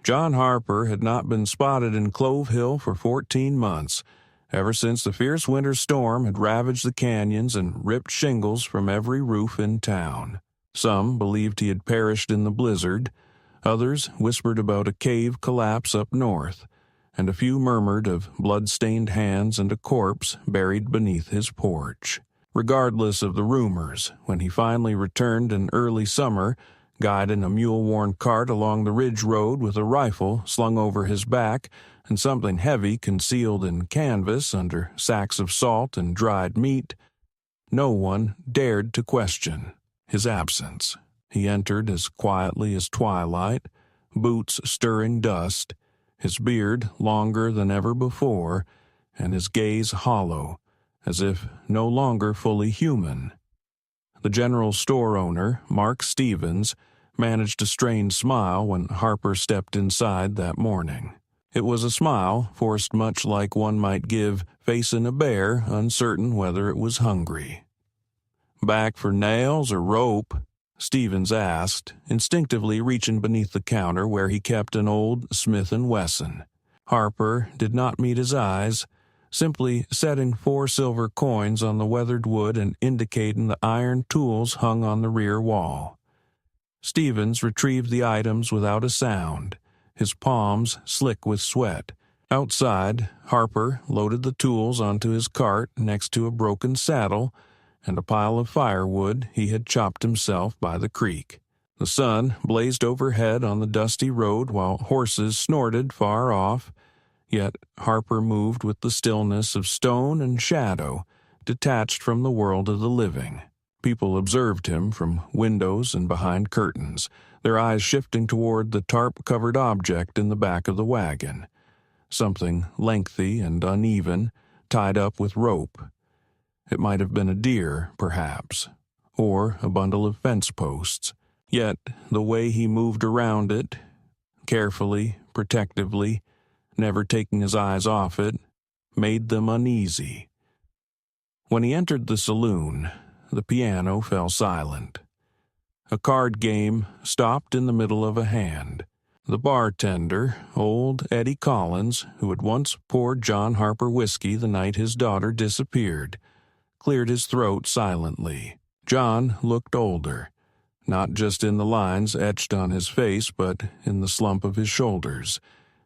John Harper had not been spotted in Clove Hill for 14 months, ever since the fierce winter storm had ravaged the canyons and ripped shingles from every roof in town. Some believed he had perished in the blizzard, others whispered about a cave collapse up north, and a few murmured of blood-stained hands and a corpse buried beneath his porch. Regardless of the rumors, when he finally returned in early summer, guiding a mule-worn cart along the ridge road with a rifle slung over his back and something heavy concealed in canvas under sacks of salt and dried meat, no one dared to question his absence. He entered as quietly as twilight, boots stirring dust, his beard longer than ever before, and his gaze hollow, as if no longer fully human. The general store owner, Mark Stevens, managed a strained smile when Harper stepped inside that morning. It was a smile forced much like one might give facing a bear, uncertain whether it was hungry. "Back for nails or rope?" Stevens asked, instinctively reaching beneath the counter where he kept an old Smith & Wesson. Harper did not meet his eyes, simply setting 4 silver coins on the weathered wood and indicating the iron tools hung on the rear wall. Stevens retrieved the items without a sound, his palms slick with sweat. Outside, Harper loaded the tools onto his cart next to a broken saddle and a pile of firewood he had chopped himself by the creek. The sun blazed overhead on the dusty road while horses snorted far off, yet Harper moved with the stillness of stone and shadow, detached from the world of the living. People observed him from windows and behind curtains, their eyes shifting toward the tarp-covered object in the back of the wagon. Something lengthy and uneven, tied up with rope. It might have been a deer, perhaps, or a bundle of fence posts. Yet the way he moved around it, carefully, protectively, never taking his eyes off it, made them uneasy. When he entered the saloon, the piano fell silent. A card game stopped in the middle of a hand. The bartender, old Eddie Collins, who had once poured John Harper whiskey the night his daughter disappeared, cleared his throat silently. John looked older, not just in the lines etched on his face, but in the slump of his shoulders,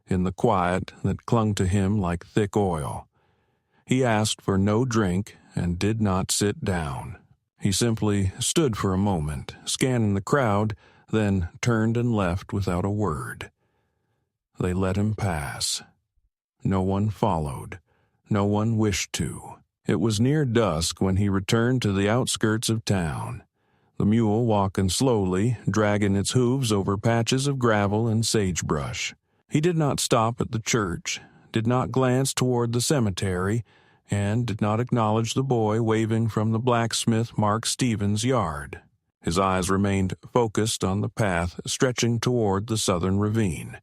in the quiet that clung to him like thick oil. He asked for no drink and did not sit down. He simply stood for a moment, scanning the crowd, then turned and left without a word. They let him pass. No one followed. No one wished to. It was near dusk when he returned to the outskirts of town, the mule walking slowly, dragging its hooves over patches of gravel and sagebrush. He did not stop at the church, did not glance toward the cemetery, and did not acknowledge the boy waving from the blacksmith Mark Stevens' yard. His eyes remained focused on the path stretching toward the southern ravine,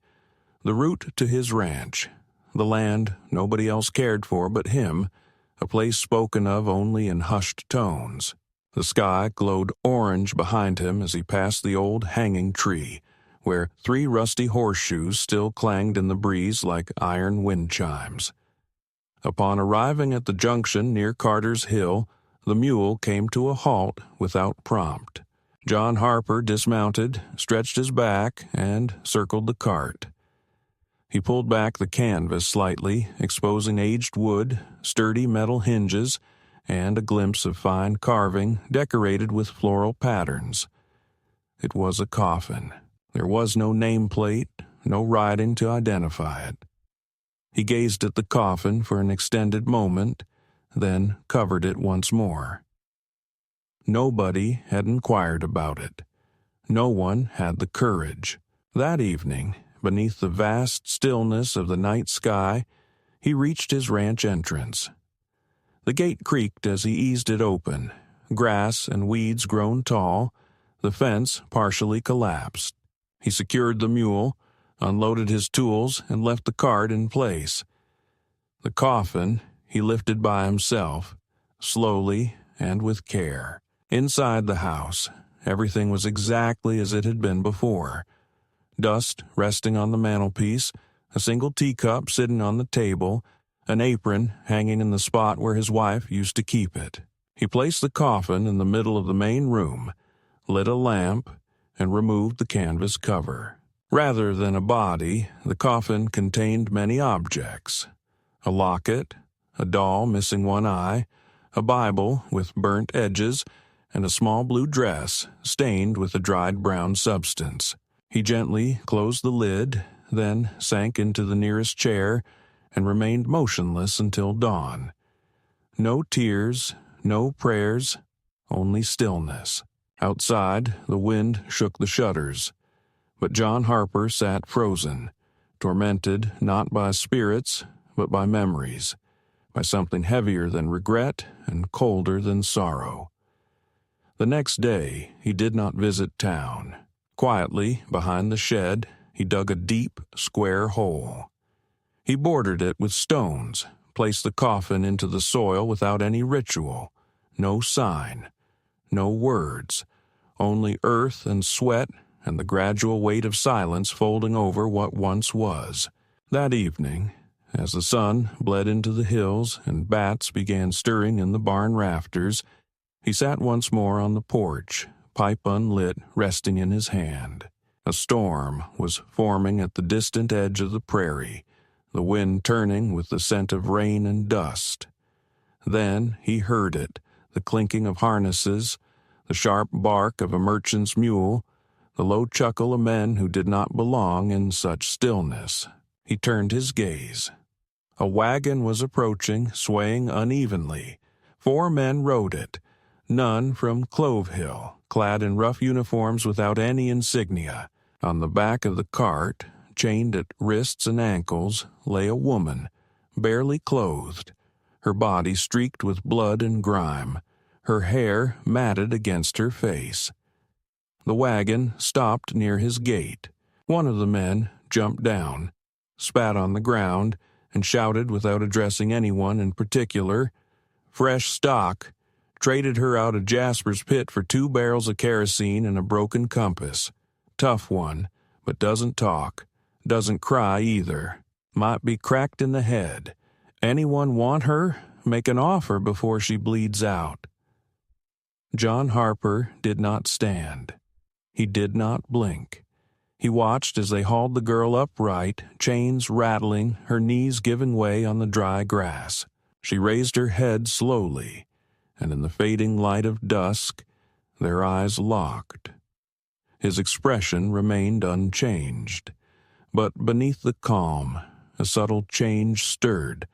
the route to his ranch, the land nobody else cared for but him, a place spoken of only in hushed tones. The sky glowed orange behind him as he passed the old hanging tree, where 3 rusty horseshoes still clanged in the breeze like iron wind chimes. Upon arriving at the junction near Carter's Hill, the mule came to a halt without prompt. John Harper dismounted, stretched his back, and circled the cart. He pulled back the canvas slightly, exposing aged wood, sturdy metal hinges, and a glimpse of fine carving decorated with floral patterns. It was a coffin. There was no nameplate, no writing to identify it. He gazed at the coffin for an extended moment, then covered it once more. Nobody had inquired about it. No one had the courage. That evening, beneath the vast stillness of the night sky, he reached his ranch entrance. The gate creaked as he eased it open, grass and weeds grown tall, the fence partially collapsed. He secured the mule, unloaded his tools, and left the cart in place. The coffin he lifted by himself, slowly and with care. Inside the house, everything was exactly as it had been before. dust resting on the mantelpiece, a single teacup sitting on the table, an apron hanging in the spot where his wife used to keep it. He placed the coffin in the middle of the main room, lit a lamp, and removed the canvas cover. Rather than a body, the coffin contained many objects: a locket, a doll missing one eye, a Bible with burnt edges, and a small blue dress stained with a dried brown substance. He gently closed the lid, then sank into the nearest chair and remained motionless until dawn. No tears, no prayers, only stillness. Outside, the wind shook the shutters, but John Harper sat frozen, tormented not by spirits, but by memories, by something heavier than regret and colder than sorrow. The next day, he did not visit town. Quietly, behind the shed, he dug a deep, square hole. He bordered it with stones, placed the coffin into the soil without any ritual, no sign, no words, only earth and sweat and the gradual weight of silence folding over what once was. That evening, as the sun bled into the hills and bats began stirring in the barn rafters, he sat once more on the porch, pipe unlit, resting in his hand. A storm was forming at the distant edge of the prairie, the wind turning with the scent of rain and dust. Then he heard it, the clinking of harnesses, the sharp bark of a merchant's mule, the low chuckle of men who did not belong in such stillness. He turned his gaze. A wagon was approaching, swaying unevenly. 4 men rode it, none from Clove Hill, clad in rough uniforms without any insignia. On the back of the cart, chained at wrists and ankles, lay a woman, barely clothed, her body streaked with blood and grime, her hair matted against her face. The wagon stopped near his gate. One of the men jumped down, spat on the ground, and shouted without addressing anyone in particular, "Fresh stock. Traded her out of Jasper's pit for 2 barrels of kerosene and a broken compass. Tough one, but doesn't talk. Doesn't cry either. Might be cracked in the head. Anyone want her? Make an offer before she bleeds out." John Harper did not stand. He did not blink. He watched as they hauled the girl upright, chains rattling, her knees giving way on the dry grass. She raised her head slowly, and in the fading light of dusk, their eyes locked. His expression remained unchanged, but beneath the calm, a subtle change stirred,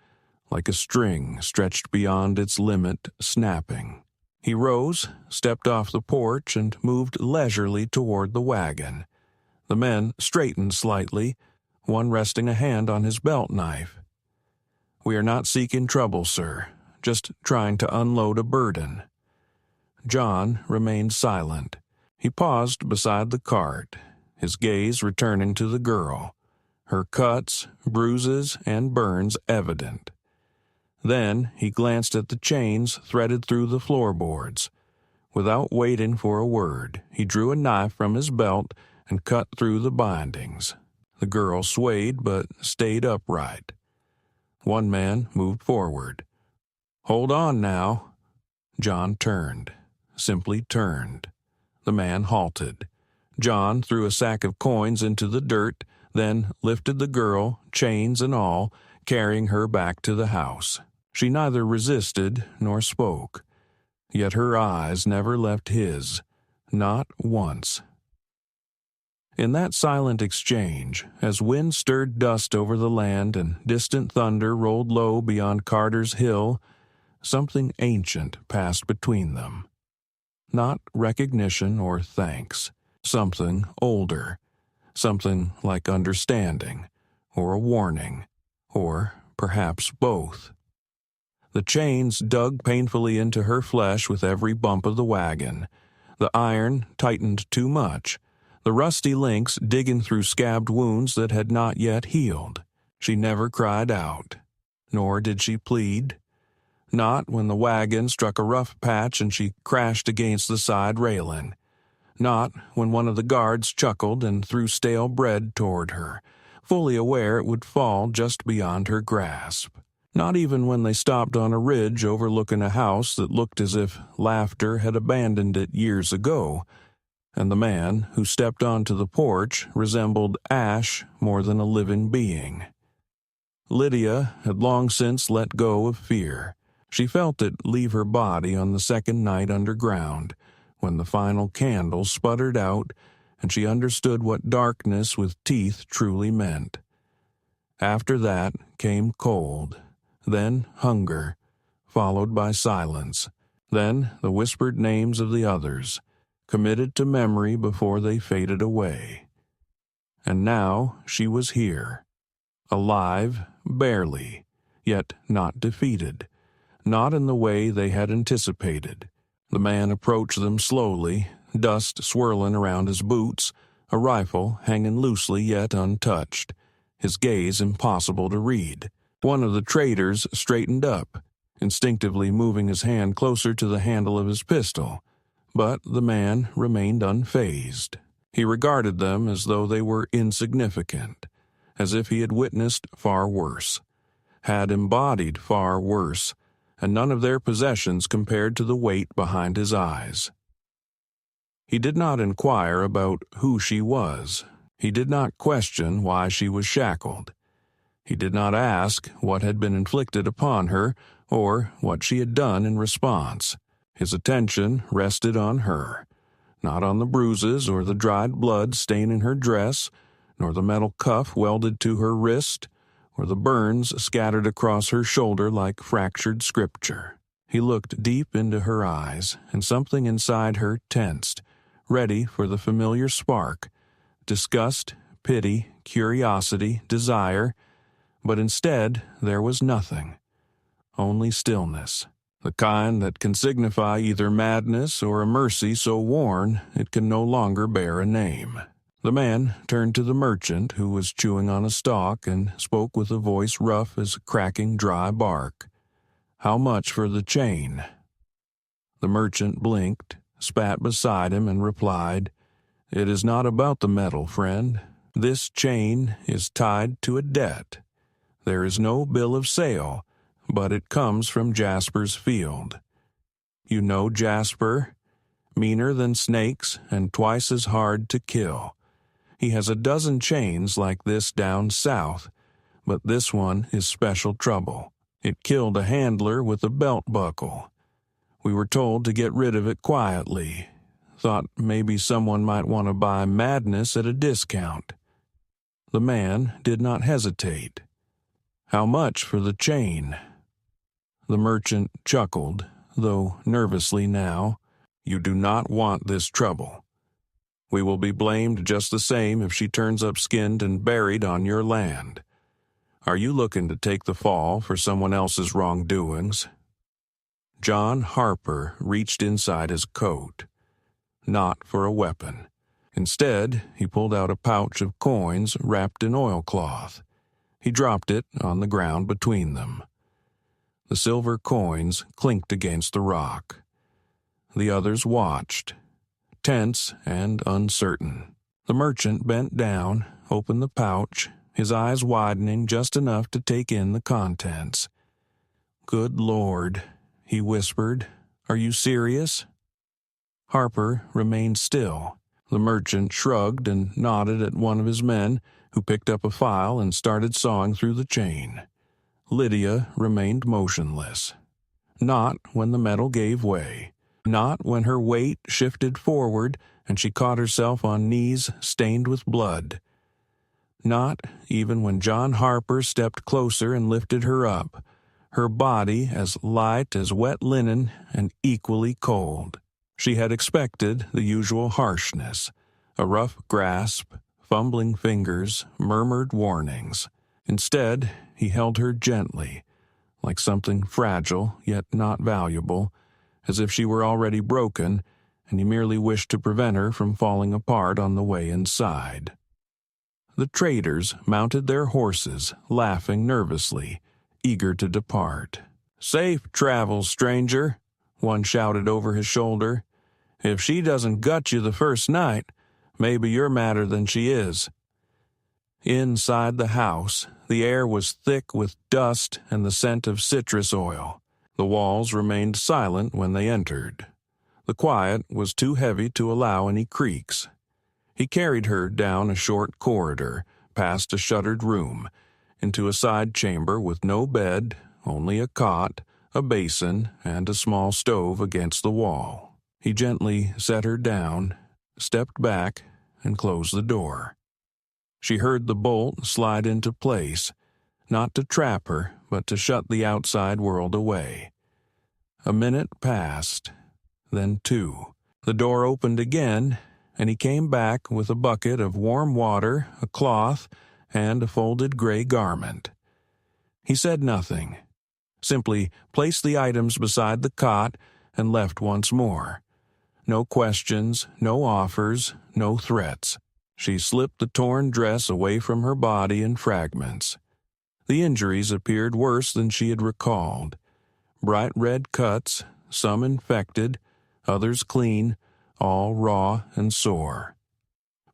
like a string stretched beyond its limit, snapping. He rose, stepped off the porch, and moved leisurely toward the wagon. The men straightened slightly, one resting a hand on his belt knife. "We are not seeking trouble, sir. Just trying to unload a burden." John remained silent. He paused beside the cart, his gaze returning to the girl, her cuts, bruises, and burns evident. Then he glanced at the chains threaded through the floorboards. Without waiting for a word, he drew a knife from his belt and cut through the bindings. The girl swayed but stayed upright. One man moved forward. "Hold on now." John turned, simply turned. The man halted. John threw a sack of coins into the dirt, then lifted the girl, chains and all, carrying her back to the house. She neither resisted nor spoke, yet her eyes never left his, not once. In that silent exchange, as wind stirred dust over the land and distant thunder rolled low beyond Carter's Hill, something ancient passed between them. Not recognition or thanks, something older, something like understanding, or a warning, or perhaps both. The chains dug painfully into her flesh with every bump of the wagon. The iron tightened too much, the rusty links digging through scabbed wounds that had not yet healed. She never cried out, nor did she plead. Not when the wagon struck a rough patch and she crashed against the side railing. Not when one of the guards chuckled and threw stale bread toward her, fully aware it would fall just beyond her grasp. Not even when they stopped on a ridge overlooking a house that looked as if laughter had abandoned it years ago, and the man who stepped onto the porch resembled ash more than a living being. Lydia had long since let go of fear. She felt it leave her body on the second night underground, when the final candle sputtered out and she understood what darkness with teeth truly meant. After that came cold, then hunger, followed by silence, then the whispered names of the others, committed to memory before they faded away. And now she was here, alive, barely, yet not defeated, not in the way they had anticipated. The man approached them slowly, dust swirling around his boots, a rifle hanging loosely yet untouched, his gaze impossible to read. One of the traders straightened up, instinctively moving his hand closer to the handle of his pistol, but the man remained unfazed. He regarded them as though they were insignificant, as if he had witnessed far worse, had embodied far worse, and none of their possessions compared to the weight behind his eyes. He did not inquire about who she was. He did not question why she was shackled. He did not ask what had been inflicted upon her or what she had done in response. His attention rested on her, not on the bruises or the dried blood staining her dress, nor the metal cuff welded to her wrist, or the burns scattered across her shoulder like fractured scripture. He looked deep into her eyes, and something inside her tensed, ready for the familiar spark, disgust, pity, curiosity, desire, but instead there was nothing, only stillness, the kind that can signify either madness or a mercy so worn it can no longer bear a name. The man turned to the merchant who was chewing on a stalk and spoke with a voice rough as cracking dry bark. "How much for the chain?" The merchant blinked, spat beside him, and replied, "It is not about the metal, friend. This chain is tied to a debt. There is no bill of sale, but it comes from Jasper's field. You know Jasper? Meaner than snakes and twice as hard to kill. He has a dozen chains like this down south, but this one is special trouble. It killed a handler with a belt buckle. We were told to get rid of it quietly. Thought maybe someone might want to buy madness at a discount." The man did not hesitate. "How much for the chain?" The merchant chuckled, though nervously now. "You do not want this trouble. We will be blamed just the same if she turns up skinned and buried on your land. Are you looking to take the fall for someone else's wrongdoings?" John Harper reached inside his coat, not for a weapon. Instead, he pulled out a pouch of coins wrapped in oilcloth. He dropped it on the ground between them. The silver coins clinked against the rock. The others watched, tense and uncertain. The merchant bent down, opened the pouch, his eyes widening just enough to take in the contents. "Good Lord," he whispered, "are you serious?" Harper remained still. The merchant shrugged and nodded at one of his men, who picked up a file and started sawing through the chain. Lydia remained motionless. Not when the metal gave way. Not when her weight shifted forward and she caught herself on knees stained with blood. Not even when John Harper stepped closer and lifted her up, her body as light as wet linen and equally cold. She had expected the usual harshness, a rough grasp, fumbling fingers, murmured warnings. Instead, he held her gently, like something fragile yet not valuable, as if she were already broken, and he merely wished to prevent her from falling apart on the way inside. The traders mounted their horses, laughing nervously, eager to depart. "Safe travels, stranger," one shouted over his shoulder. If she doesn't gut you the first night, maybe you're madder than she is." Inside the house, the air was thick with dust and the scent of citrus oil. The walls remained silent when they entered. The quiet was too heavy to allow any creaks. He carried her down a short corridor, past a shuttered room, into a side chamber with no bed, only a cot, a basin, and a small stove against the wall. He gently set her down, stepped back, and closed the door. She heard the bolt slide into place, not to trap her, but to shut the outside world away. A minute passed, then 2. The door opened again, and he came back with a bucket of warm water, a cloth, and a folded gray garment. He said nothing, simply placed the items beside the cot and left once more. No questions, no offers, no threats. She slipped the torn dress away from her body in fragments. The injuries appeared worse than she had recalled. Bright red cuts, some infected, others clean, all raw and sore.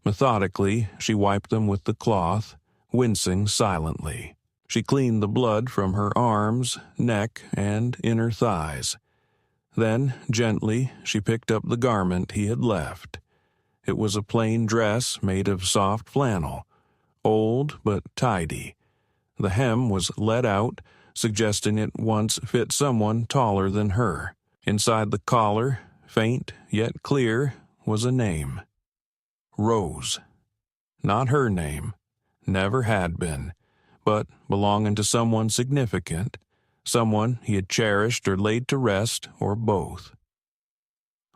Methodically, she wiped them with the cloth, wincing silently. She cleaned the blood from her arms, neck, and inner thighs. Then, gently, she picked up the garment he had left. It was a plain dress made of soft flannel, old but tidy. The hem was let out, suggesting it once fit someone taller than her. Inside the collar, faint yet clear, was a name. Rose. Not her name. Never had been. But belonging to someone significant, someone he had cherished or laid to rest, or both.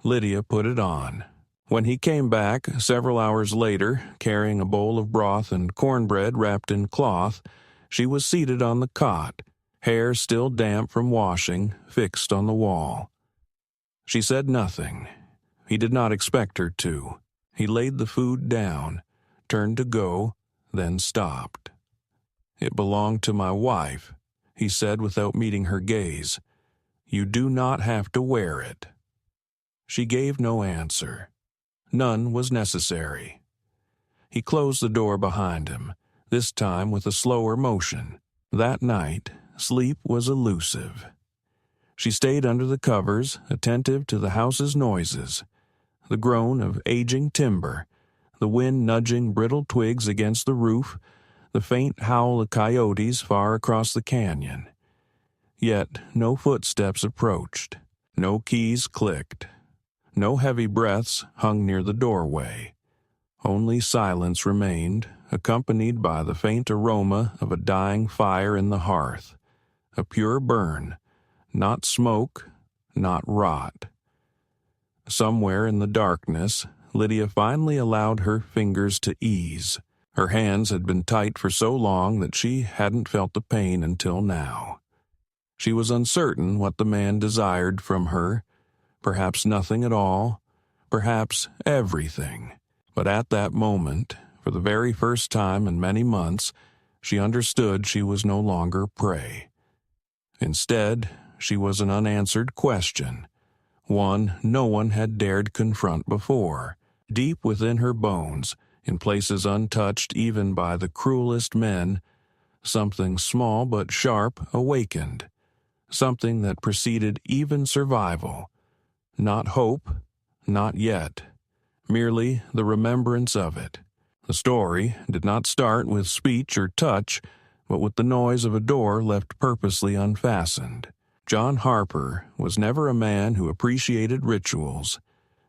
Lydia put it on. When he came back, several hours later, carrying a bowl of broth and cornbread wrapped in cloth, she was seated on the cot, hair still damp from washing, fixed on the wall. She said nothing. He did not expect her to. He laid the food down, turned to go, then stopped. "It belonged to my wife," he said without meeting her gaze. "You do not have to wear it." She gave no answer. None was necessary. He closed the door behind him, this time with a slower motion. That night, sleep was elusive. She stayed under the covers, attentive to the house's noises, the groan of aging timber, the wind nudging brittle twigs against the roof, the faint howl of coyotes far across the canyon. Yet no footsteps approached, no keys clicked, no heavy breaths hung near the doorway. Only silence remained, accompanied by the faint aroma of a dying fire in the hearth, a pure burn, not smoke, not rot. Somewhere in the darkness, Lydia finally allowed her fingers to ease. Her hands had been tight for so long that she hadn't felt the pain until now. She was uncertain what the man desired from her, perhaps nothing at all, perhaps everything. But at that moment, for the very first time in many months, she understood she was no longer prey. Instead, she was an unanswered question, one no one had dared confront before. Deep within her bones, in places untouched even by the cruelest men, something small but sharp awakened, something that preceded even survival. Not hope, not yet, merely the remembrance of it. The story did not start with speech or touch, but with the noise of a door left purposely unfastened. John Harper was never a man who appreciated rituals,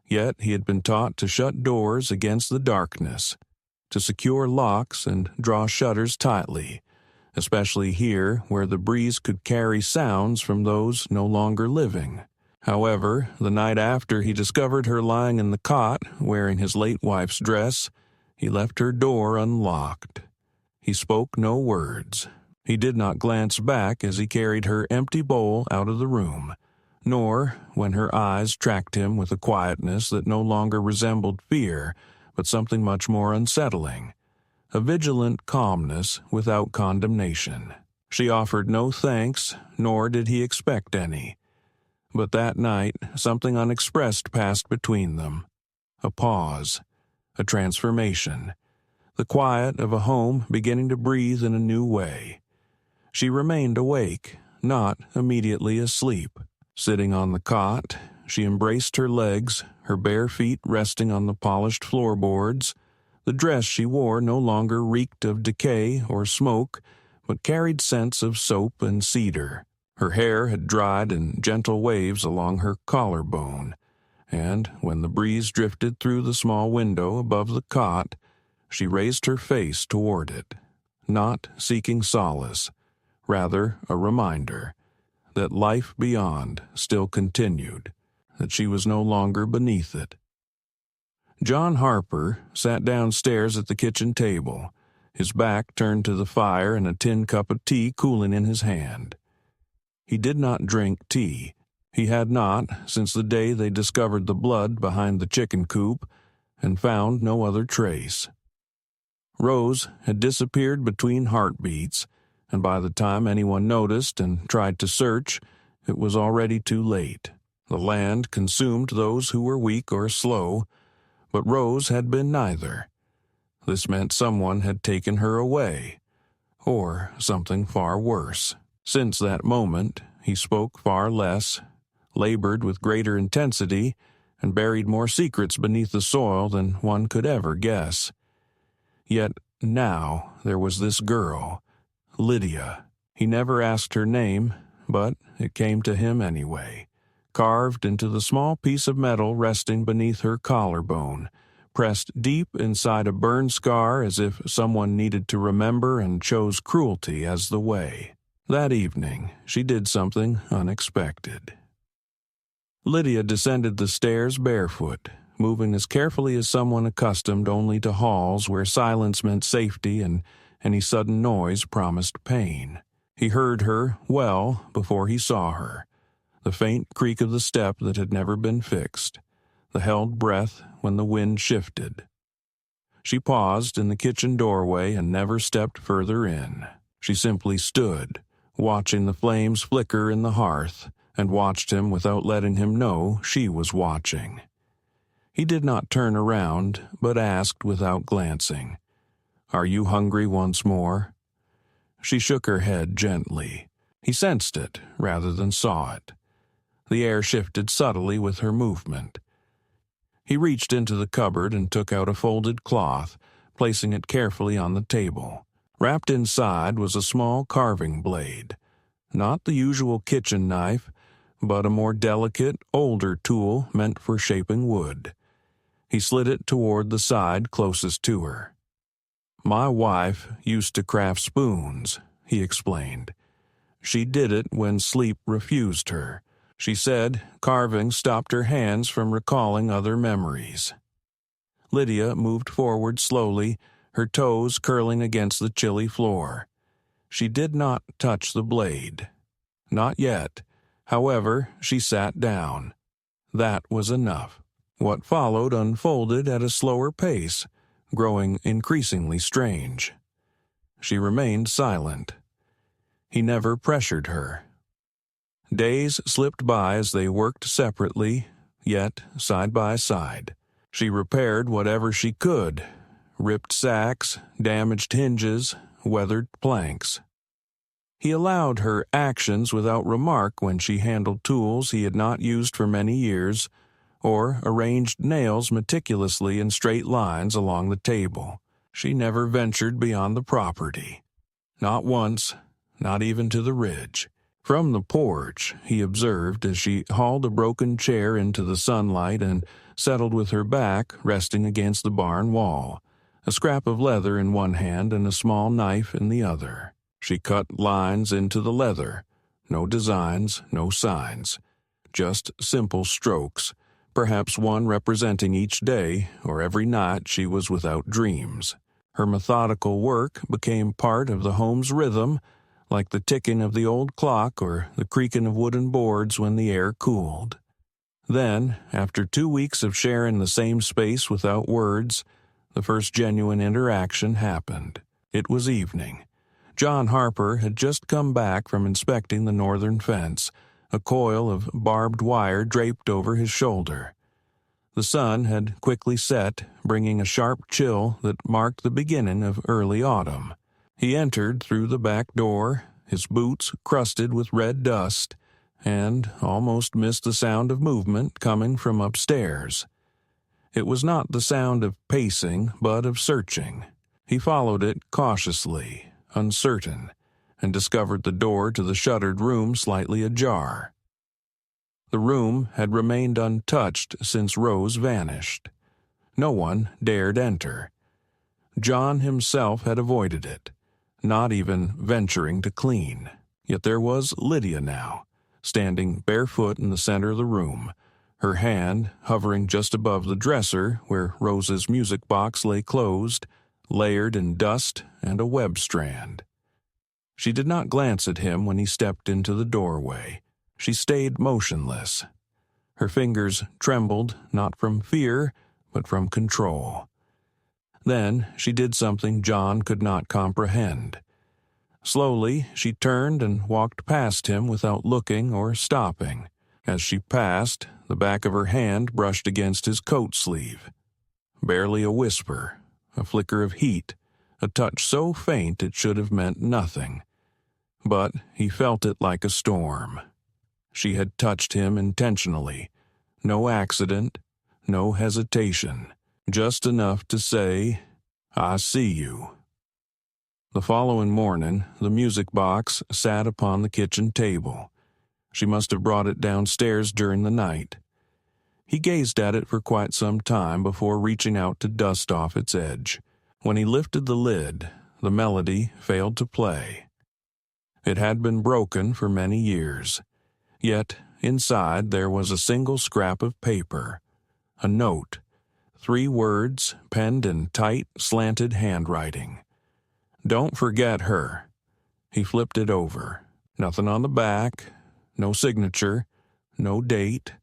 yet he had been taught to shut doors against the darkness, to secure locks and draw shutters tightly, especially here where the breeze could carry sounds from those no longer living. However, the night after he discovered her lying in the cot, wearing his late wife's dress, he left her door unlocked. He spoke no words. He did not glance back as he carried her empty bowl out of the room, nor, when her eyes tracked him with a quietness that no longer resembled fear, but something much more unsettling, a vigilant calmness without condemnation. She offered no thanks, nor did he expect any. But that night, something unexpressed passed between them. A pause, a transformation, the quiet of a home beginning to breathe in a new way. She remained awake, not immediately asleep. Sitting on the cot, she embraced her legs, her bare feet resting on the polished floorboards. The dress she wore no longer reeked of decay or smoke, but carried scents of soap and cedar. Her hair had dried in gentle waves along her collarbone, and when the breeze drifted through the small window above the cot, she raised her face toward it, not seeking solace, rather a reminder that life beyond still continued, that she was no longer beneath it. John Harper sat downstairs at the kitchen table, his back turned to the fire and a tin cup of tea cooling in his hand. He did not drink tea. He had not since the day they discovered the blood behind the chicken coop and found no other trace. Rose had disappeared between heartbeats, and by the time anyone noticed and tried to search, it was already too late. The land consumed those who were weak or slow, but Rose had been neither. This meant someone had taken her away, or something far worse. Since that moment, he spoke far less, labored with greater intensity, and buried more secrets beneath the soil than one could ever guess. Yet now there was this girl, Lydia. He never asked her name, but it came to him anyway, carved into the small piece of metal resting beneath her collarbone, pressed deep inside a burn scar as if someone needed to remember and chose cruelty as the way. That evening, she did something unexpected. Lydia descended the stairs barefoot, moving as carefully as someone accustomed only to halls where silence meant safety and any sudden noise promised pain. He heard her well before he saw her, the faint creak of the step that had never been fixed, the held breath when the wind shifted. She paused in the kitchen doorway and never stepped further in. She simply stood, watching the flames flicker in the hearth, and watched him without letting him know she was watching. He did not turn around, but asked without glancing, "Are you hungry once more?" She shook her head gently. He sensed it rather than saw it. The air shifted subtly with her movement. He reached into the cupboard and took out a folded cloth, placing it carefully on the table. Wrapped inside was a small carving blade, not the usual kitchen knife, but a more delicate, older tool meant for shaping wood. He slid it toward the side closest to her. "My wife used to craft spoons," he explained. "She did it when sleep refused her. She said carving stopped her hands from recalling other memories." Lydia moved forward slowly, her toes curling against the chilly floor. She did not touch the blade. Not yet. However, she sat down. That was enough. What followed unfolded at a slower pace, growing increasingly strange. She remained silent. He never pressured her. Days slipped by as they worked separately, yet side by side. She repaired whatever she could, ripped sacks, damaged hinges, weathered planks. He allowed her actions without remark when she handled tools he had not used for many years, or arranged nails meticulously in straight lines along the table. She never ventured beyond the property. Not once, not even to the ridge. From the porch, he observed as she hauled a broken chair into the sunlight and settled with her back resting against the barn wall, a scrap of leather in one hand and a small knife in the other. She cut lines into the leather. No designs, no signs. Just simple strokes, perhaps one representing each day or every night she was without dreams. Her methodical work became part of the home's rhythm, like the ticking of the old clock or the creaking of wooden boards when the air cooled. Then, after 2 weeks of sharing the same space without words, the first genuine interaction happened. It was evening. John Harper had just come back from inspecting the northern fence, a coil of barbed wire draped over his shoulder. The sun had quickly set, bringing a sharp chill that marked the beginning of early autumn. He entered through the back door, his boots crusted with red dust, and almost missed the sound of movement coming from upstairs. It was not the sound of pacing, but of searching. He followed it cautiously, uncertain, and discovered the door to the shuttered room slightly ajar. The room had remained untouched since Rose vanished. No one dared enter. John himself had avoided it, not even venturing to clean. Yet there was Lydia now, standing barefoot in the center of the room, her hand hovering just above the dresser where Rose's music box lay closed, layered in dust and a web strand. She did not glance at him when he stepped into the doorway. She stayed motionless. Her fingers trembled not from fear, but from control. Then she did something John could not comprehend. Slowly, she turned and walked past him without looking or stopping. As she passed, the back of her hand brushed against his coat sleeve. Barely a whisper, a flicker of heat, a touch so faint it should have meant nothing. But he felt it like a storm. She had touched him intentionally. No accident, no hesitation, just enough to say, "I see you." The following morning, the music box sat upon the kitchen table. She must have brought it downstairs during the night. He gazed at it for quite some time before reaching out to dust off its edge. When he lifted the lid, the melody failed to play. It had been broken for many years. Yet, inside there was a single scrap of paper, a note, 3 words penned in tight, slanted handwriting. "Don't forget her." He flipped it over. Nothing on the back, no signature, no date,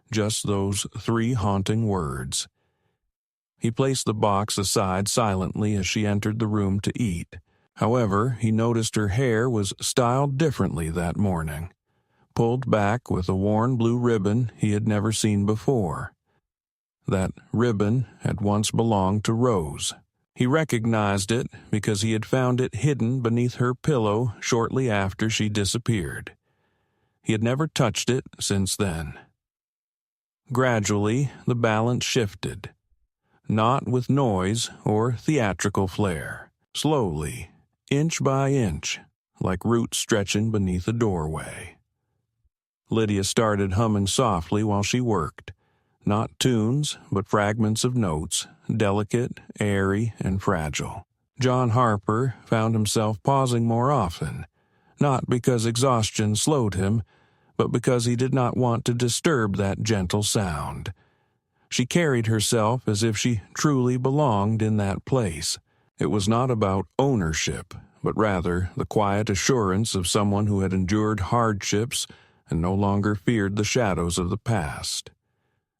just those 3 haunting words. He placed the box aside silently as she entered the room to eat. However, he noticed her hair was styled differently that morning, pulled back with a worn blue ribbon he had never seen before. That ribbon had once belonged to Rose. He recognized it because he had found it hidden beneath her pillow shortly after she disappeared. He had never touched it since then. Gradually, the balance shifted. Not with noise or theatrical flair. Slowly, inch by inch, like roots stretching beneath a doorway. Lydia started humming softly while she worked. Not tunes, but fragments of notes, delicate, airy, and fragile. John Harper found himself pausing more often, not because exhaustion slowed him, but because he did not want to disturb that gentle sound. She carried herself as if she truly belonged in that place. It was not about ownership, but rather the quiet assurance of someone who had endured hardships and no longer feared the shadows of the past.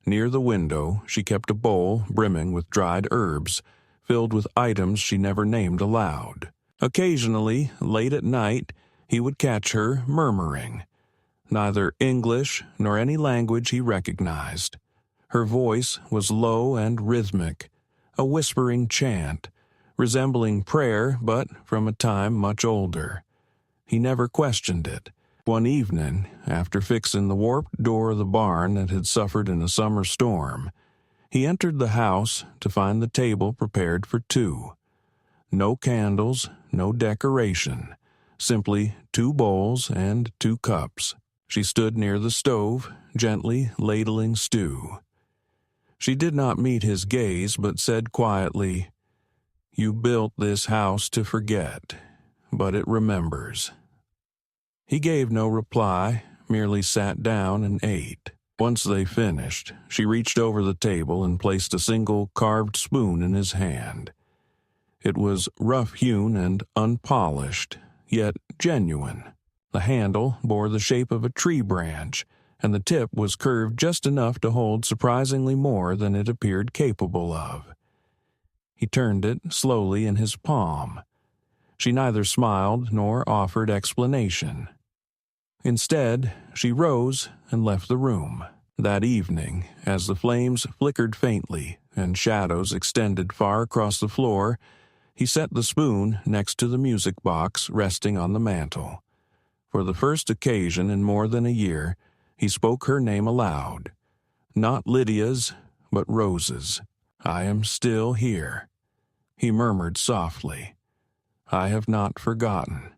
Near the window, she kept a bowl brimming with dried herbs, filled with items she never named aloud. Occasionally, late at night, he would catch her murmuring. Neither English nor any language he recognized. Her voice was low and rhythmic, a whispering chant, resembling prayer but from a time much older. He never questioned it. One evening, after fixing the warped door of the barn that had suffered in a summer storm, he entered the house to find the table prepared for 2. No candles, no decoration, simply 2 bowls and 2 cups. She stood near the stove, gently ladling stew. She did not meet his gaze, but said quietly, "You built this house to forget, but it remembers." He gave no reply, merely sat down and ate. Once they finished, she reached over the table and placed a single carved spoon in his hand. It was rough-hewn and unpolished, yet genuine. The handle bore the shape of a tree branch, and the tip was curved just enough to hold surprisingly more than it appeared capable of. He turned it slowly in his palm. She neither smiled nor offered explanation. Instead, she rose and left the room. That evening, as the flames flickered faintly and shadows extended far across the floor, he set the spoon next to the music box resting on the mantel. For the first occasion in more than a year, he spoke her name aloud. Not Lydia's, but Rose's. "I am still here," he murmured softly. "I have not forgotten."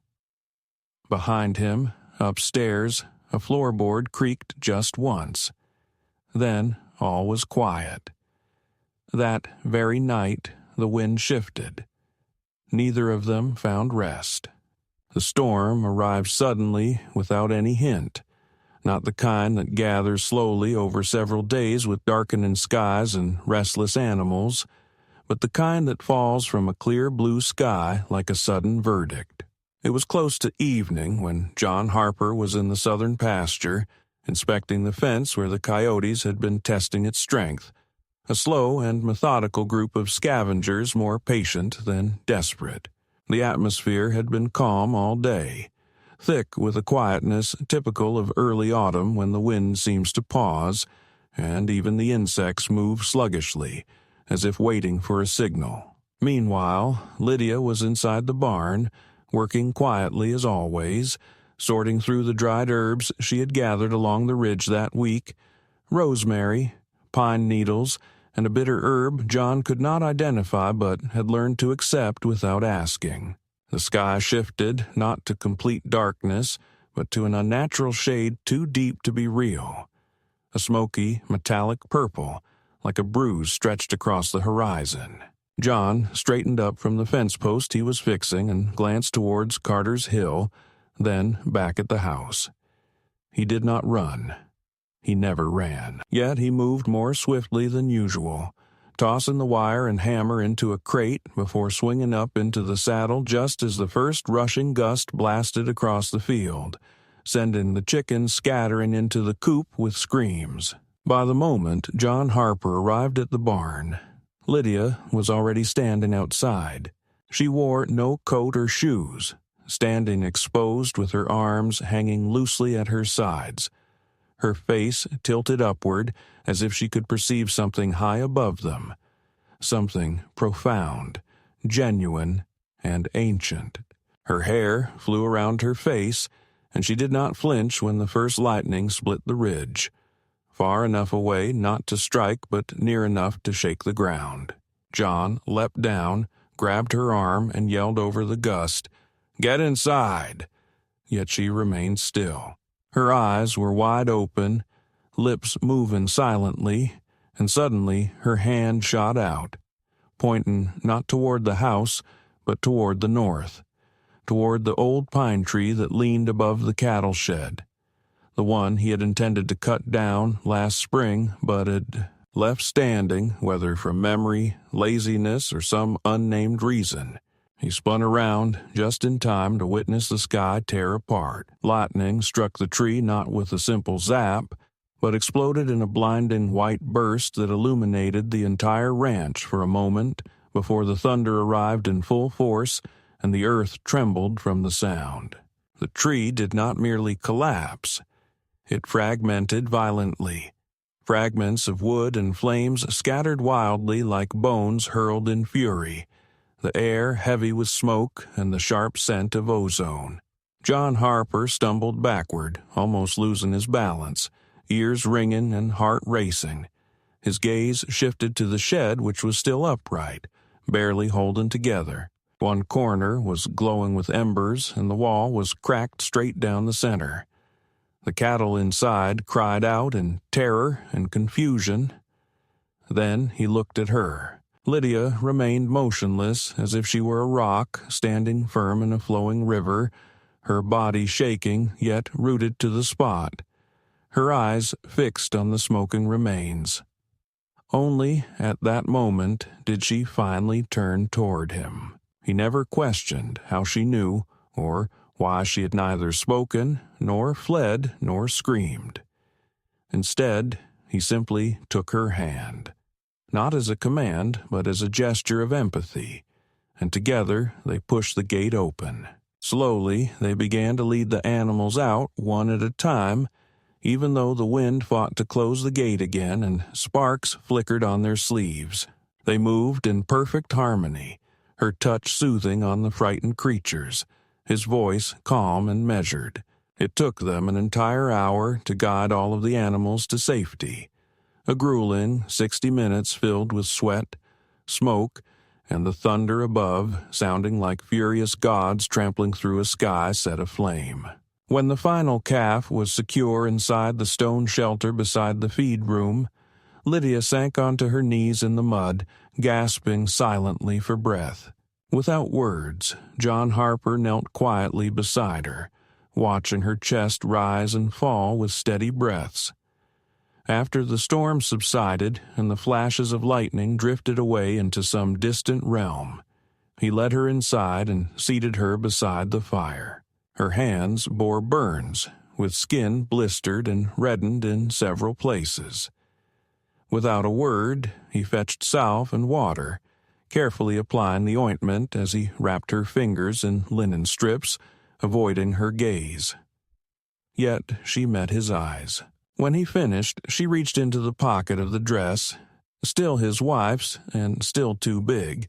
Behind him, upstairs, a floorboard creaked just once. Then all was quiet. That very night, the wind shifted. Neither of them found rest. The storm arrived suddenly without any hint, not the kind that gathers slowly over several days with darkening skies and restless animals, but the kind that falls from a clear blue sky like a sudden verdict. It was close to evening when John Harper was in the southern pasture, inspecting the fence where the coyotes had been testing its strength, a slow and methodical group of scavengers more patient than desperate. The atmosphere had been calm all day, thick with a quietness typical of early autumn when the wind seems to pause, and even the insects move sluggishly, as if waiting for a signal. Meanwhile, Lydia was inside the barn, working quietly as always, sorting through the dried herbs she had gathered along the ridge that week, rosemary, pine needles, and a bitter herb John could not identify but had learned to accept without asking. The sky shifted not to complete darkness, but to an unnatural shade too deep to be real. A smoky, metallic purple, like a bruise stretched across the horizon. John straightened up from the fence post he was fixing and glanced towards Carter's Hill, then back at the house. He did not run. He never ran. Yet he moved more swiftly than usual, tossing the wire and hammer into a crate before swinging up into the saddle just as the first rushing gust blasted across the field, sending the chickens scattering into the coop with screams. By the moment John Harper arrived at the barn, Lydia was already standing outside. She wore no coat or shoes, standing exposed with her arms hanging loosely at her sides, her face tilted upward as if she could perceive something high above them, something profound, genuine, and ancient. Her hair flew around her face, and she did not flinch when the first lightning split the ridge, far enough away not to strike but near enough to shake the ground. John leapt down, grabbed her arm, and yelled over the gust, "Get inside!" Yet she remained still. Her eyes were wide open, lips moving silently, and suddenly her hand shot out, pointing not toward the house, but toward the north, toward the old pine tree that leaned above the cattle shed, the one he had intended to cut down last spring but had left standing, whether from memory, laziness, or some unnamed reason. He spun around just in time to witness the sky tear apart. Lightning struck the tree not with a simple zap, but exploded in a blinding white burst that illuminated the entire ranch for a moment before the thunder arrived in full force and the earth trembled from the sound. The tree did not merely collapse. It fragmented violently. Fragments of wood and flames scattered wildly like bones hurled in fury, the air heavy with smoke and the sharp scent of ozone. John Harper stumbled backward, almost losing his balance, ears ringing and heart racing. His gaze shifted to the shed, which was still upright, barely holding together. One corner was glowing with embers, and the wall was cracked straight down the center. The cattle inside cried out in terror and confusion. Then he looked at her. Lydia remained motionless, as if she were a rock standing firm in a flowing river, her body shaking yet rooted to the spot, her eyes fixed on the smoking remains. Only at that moment did she finally turn toward him. He never questioned how she knew, or why she had neither spoken, nor fled, nor screamed. Instead, he simply took her hand, not as a command, but as a gesture of empathy, and together they pushed the gate open. Slowly, they began to lead the animals out one at a time, even though the wind fought to close the gate again and sparks flickered on their sleeves. They moved in perfect harmony, her touch soothing on the frightened creatures, his voice calm and measured. It took them an entire hour to guide all of the animals to safety. A grueling 60 minutes filled with sweat, smoke, and the thunder above sounding like furious gods trampling through a sky set aflame. When the final calf was secure inside the stone shelter beside the feed room, Lydia sank onto her knees in the mud, gasping silently for breath. Without words, John Harper knelt quietly beside her, watching her chest rise and fall with steady breaths. After the storm subsided and the flashes of lightning drifted away into some distant realm, he led her inside and seated her beside the fire. Her hands bore burns, with skin blistered and reddened in several places. Without a word, he fetched salve and water, carefully applying the ointment as he wrapped her fingers in linen strips, avoiding her gaze. Yet she met his eyes. When he finished, she reached into the pocket of the dress, still his wife's and still too big,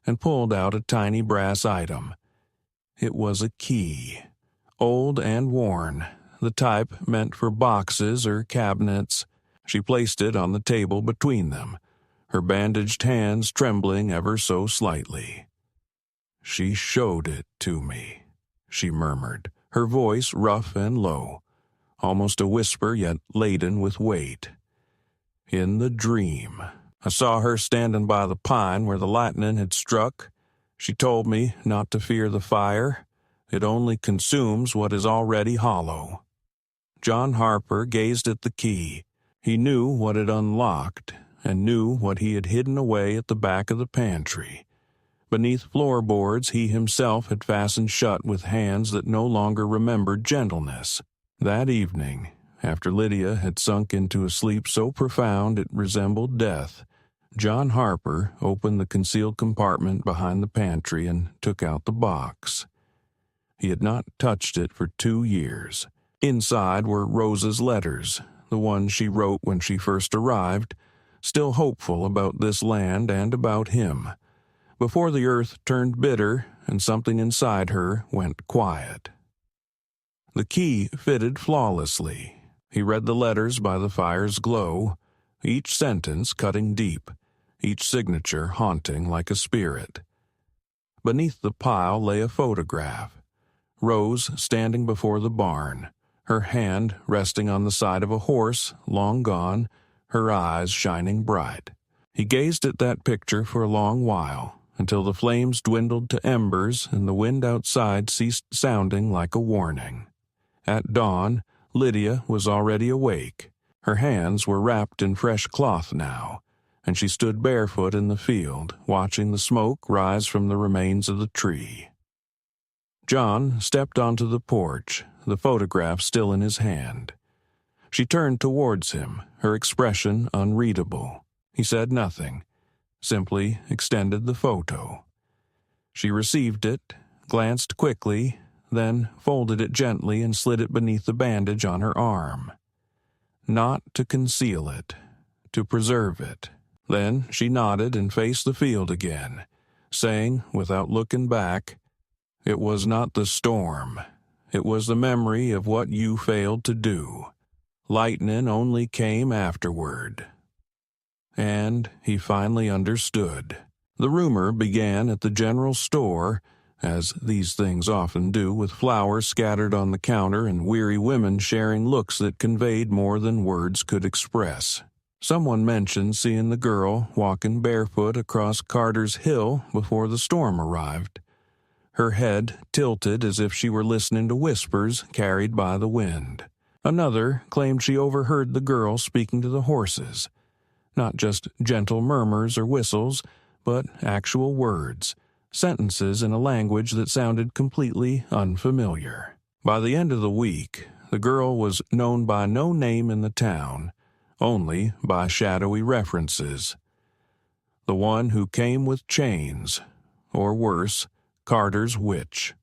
and pulled out a tiny brass item. It was a key, old and worn, the type meant for boxes or cabinets. She placed it on the table between them, her bandaged hands trembling ever so slightly. "She showed it to me," she murmured, her voice rough and low, almost a whisper yet laden with weight. "In the dream. I saw her standing by the pine where the lightning had struck. She told me not to fear the fire. It only consumes what is already hollow." John Harper gazed at the key. He knew what it unlocked, and knew what he had hidden away at the back of the pantry. Beneath floorboards he himself had fastened shut with hands that no longer remembered gentleness. That evening, after Lydia had sunk into a sleep so profound it resembled death, John Harper opened the concealed compartment behind the pantry and took out the box. He had not touched it for 2 years. Inside were Rosa's letters, the ones she wrote when she first arrived, still hopeful about this land and about him, before the earth turned bitter and something inside her went quiet. The key fitted flawlessly. He read the letters by the fire's glow, each sentence cutting deep, each signature haunting like a spirit. Beneath the pile lay a photograph. Rose standing before the barn, her hand resting on the side of a horse long gone, her eyes shining bright. He gazed at that picture for a long while, until the flames dwindled to embers and the wind outside ceased sounding like a warning. At dawn, Lydia was already awake. Her hands were wrapped in fresh cloth now, and she stood barefoot in the field, watching the smoke rise from the remains of the tree. John stepped onto the porch, the photograph still in his hand. She turned towards him, her expression unreadable. He said nothing, simply extended the photo. She received it, glanced quickly, then folded it gently and slid it beneath the bandage on her arm. Not to conceal it, to preserve it. Then she nodded and faced the field again, saying, without looking back, "It was not the storm. It was the memory of what you failed to do. Lightning only came afterward." And he finally understood. The rumor began at the general store, as these things often do, with flowers scattered on the counter and weary women sharing looks that conveyed more than words could express. Someone mentioned seeing the girl walking barefoot across Carter's Hill before the storm arrived, her head tilted as if she were listening to whispers carried by the wind. Another claimed she overheard the girl speaking to the horses, not just gentle murmurs or whistles, but actual words, sentences in a language that sounded completely unfamiliar. By the end of the week, the girl was known by no name in the town, only by shadowy references. The one who came with chains, or worse, Carter's witch.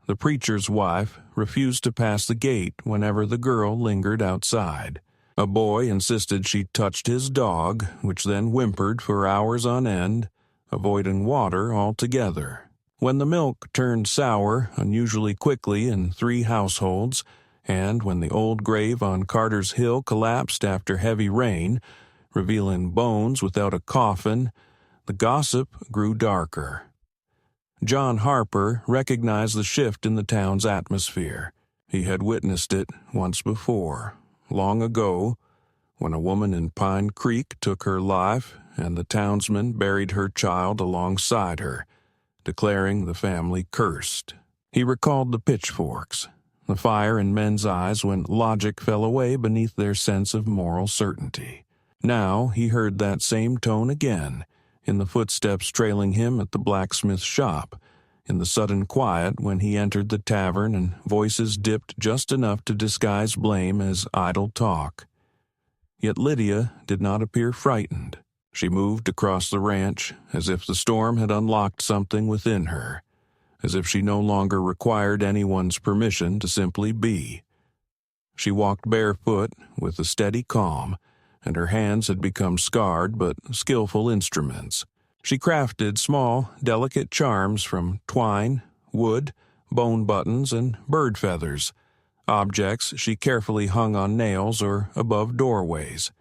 The preacher's wife refused to pass the gate whenever the girl lingered outside. A boy insisted she touched his dog, which then whimpered for hours on end, avoiding water altogether. When the milk turned sour unusually quickly in 3 households, and when the old grave on Carter's Hill collapsed after heavy rain, revealing bones without a coffin, the gossip grew darker. John Harper recognized the shift in the town's atmosphere. He had witnessed it once before, long ago, when a woman in Pine Creek took her life and the townsmen buried her child alongside her, declaring the family cursed. He recalled the pitchforks, the fire in men's eyes when logic fell away beneath their sense of moral certainty. Now he heard that same tone again, in the footsteps trailing him at the blacksmith's shop, in the sudden quiet when he entered the tavern and voices dipped just enough to disguise blame as idle talk. Yet Lydia did not appear frightened. She moved across the ranch as if the storm had unlocked something within her, as if she no longer required anyone's permission to simply be. She walked barefoot with a steady calm, and her hands had become scarred but skillful instruments. She crafted small, delicate charms from twine, wood, bone buttons, and bird feathers, objects she carefully hung on nails or above doorways.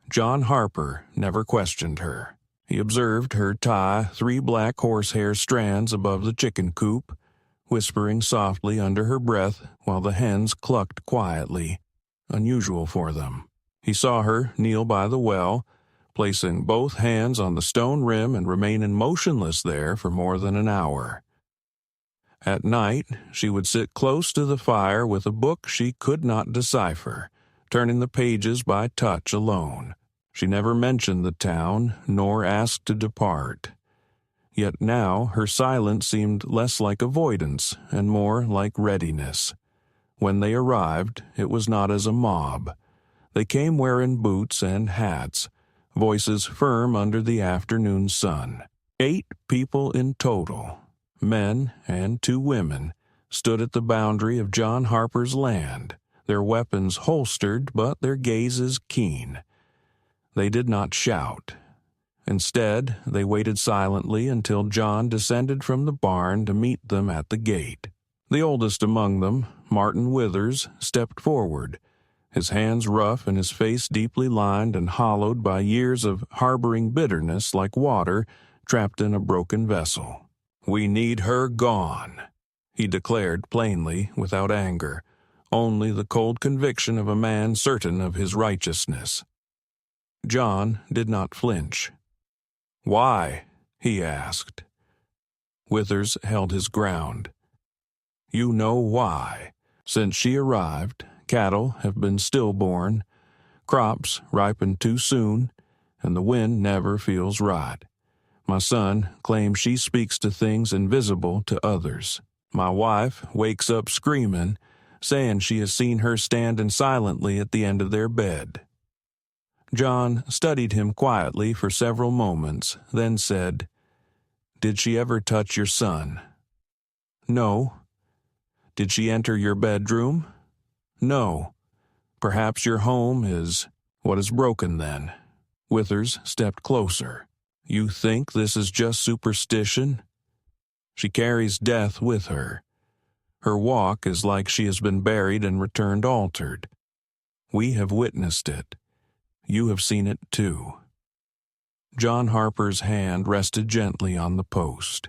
John Harper never questioned her. He observed her tie 3 black horsehair strands above the chicken coop, whispering softly under her breath while the hens clucked quietly, unusual for them. He saw her kneel by the well, placing both hands on the stone rim and remaining motionless there for more than an hour. At night, she would sit close to the fire with a book she could not decipher, turning the pages by touch alone. She never mentioned the town, nor asked to depart. Yet now her silence seemed less like avoidance and more like readiness. When they arrived, it was not as a mob. They came wearing boots and hats, voices firm under the afternoon sun. 8 people in total, men and 2 women, stood at the boundary of John Harper's land, their weapons holstered but their gazes keen. They did not shout. Instead, they waited silently until John descended from the barn to meet them at the gate. The oldest among them, Martin Withers, stepped forward, his hands rough and his face deeply lined and hollowed by years of harboring bitterness like water trapped in a broken vessel. "We need her gone," he declared plainly, without anger, only the cold conviction of a man certain of his righteousness. John did not flinch. "Why?" he asked. Withers held his ground. "You know why. Since she arrived, cattle have been stillborn, crops ripen too soon, and the wind never feels right. My son claims she speaks to things invisible to others. My wife wakes up screaming, saying she has seen her standing silently at the end of their bed." John studied him quietly for several moments, then said, "Did she ever touch your son?" "No." "Did she enter your bedroom?" "No." "Perhaps your home is what is broken then." Withers stepped closer. "You think this is just superstition?" "She carries death with her. Her walk is like she has been buried and returned altered. We have witnessed it. You have seen it too." John Harper's hand rested gently on the post.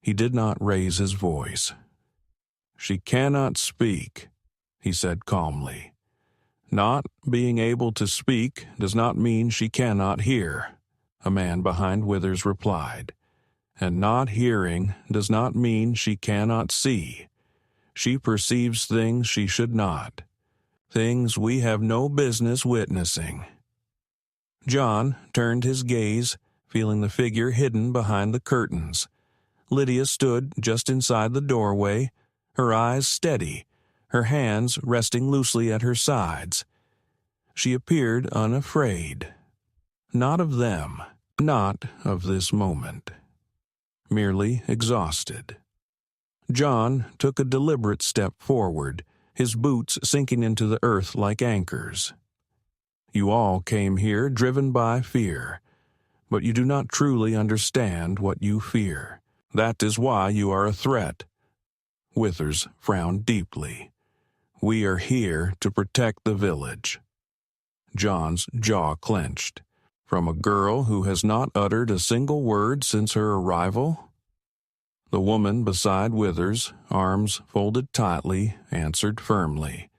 He did not raise his voice. "She cannot speak," he said calmly. "Not being able to speak does not mean she cannot hear," a man behind Withers replied. "And not hearing does not mean she cannot see. She perceives things she should not, things we have no business witnessing." John turned his gaze, feeling the figure hidden behind the curtains. Lydia stood just inside the doorway, her eyes steady, her hands resting loosely at her sides. She appeared unafraid. Not of them, not of this moment. Merely exhausted. John took a deliberate step forward, his boots sinking into the earth like anchors. You all came here driven by fear, but you do not truly understand what you fear. That is why you are a threat. Withers frowned deeply. We are here to protect the village. John's jaw clenched. From a girl who has not uttered a single word since her arrival? The woman beside Withers, arms folded tightly, answered firmly.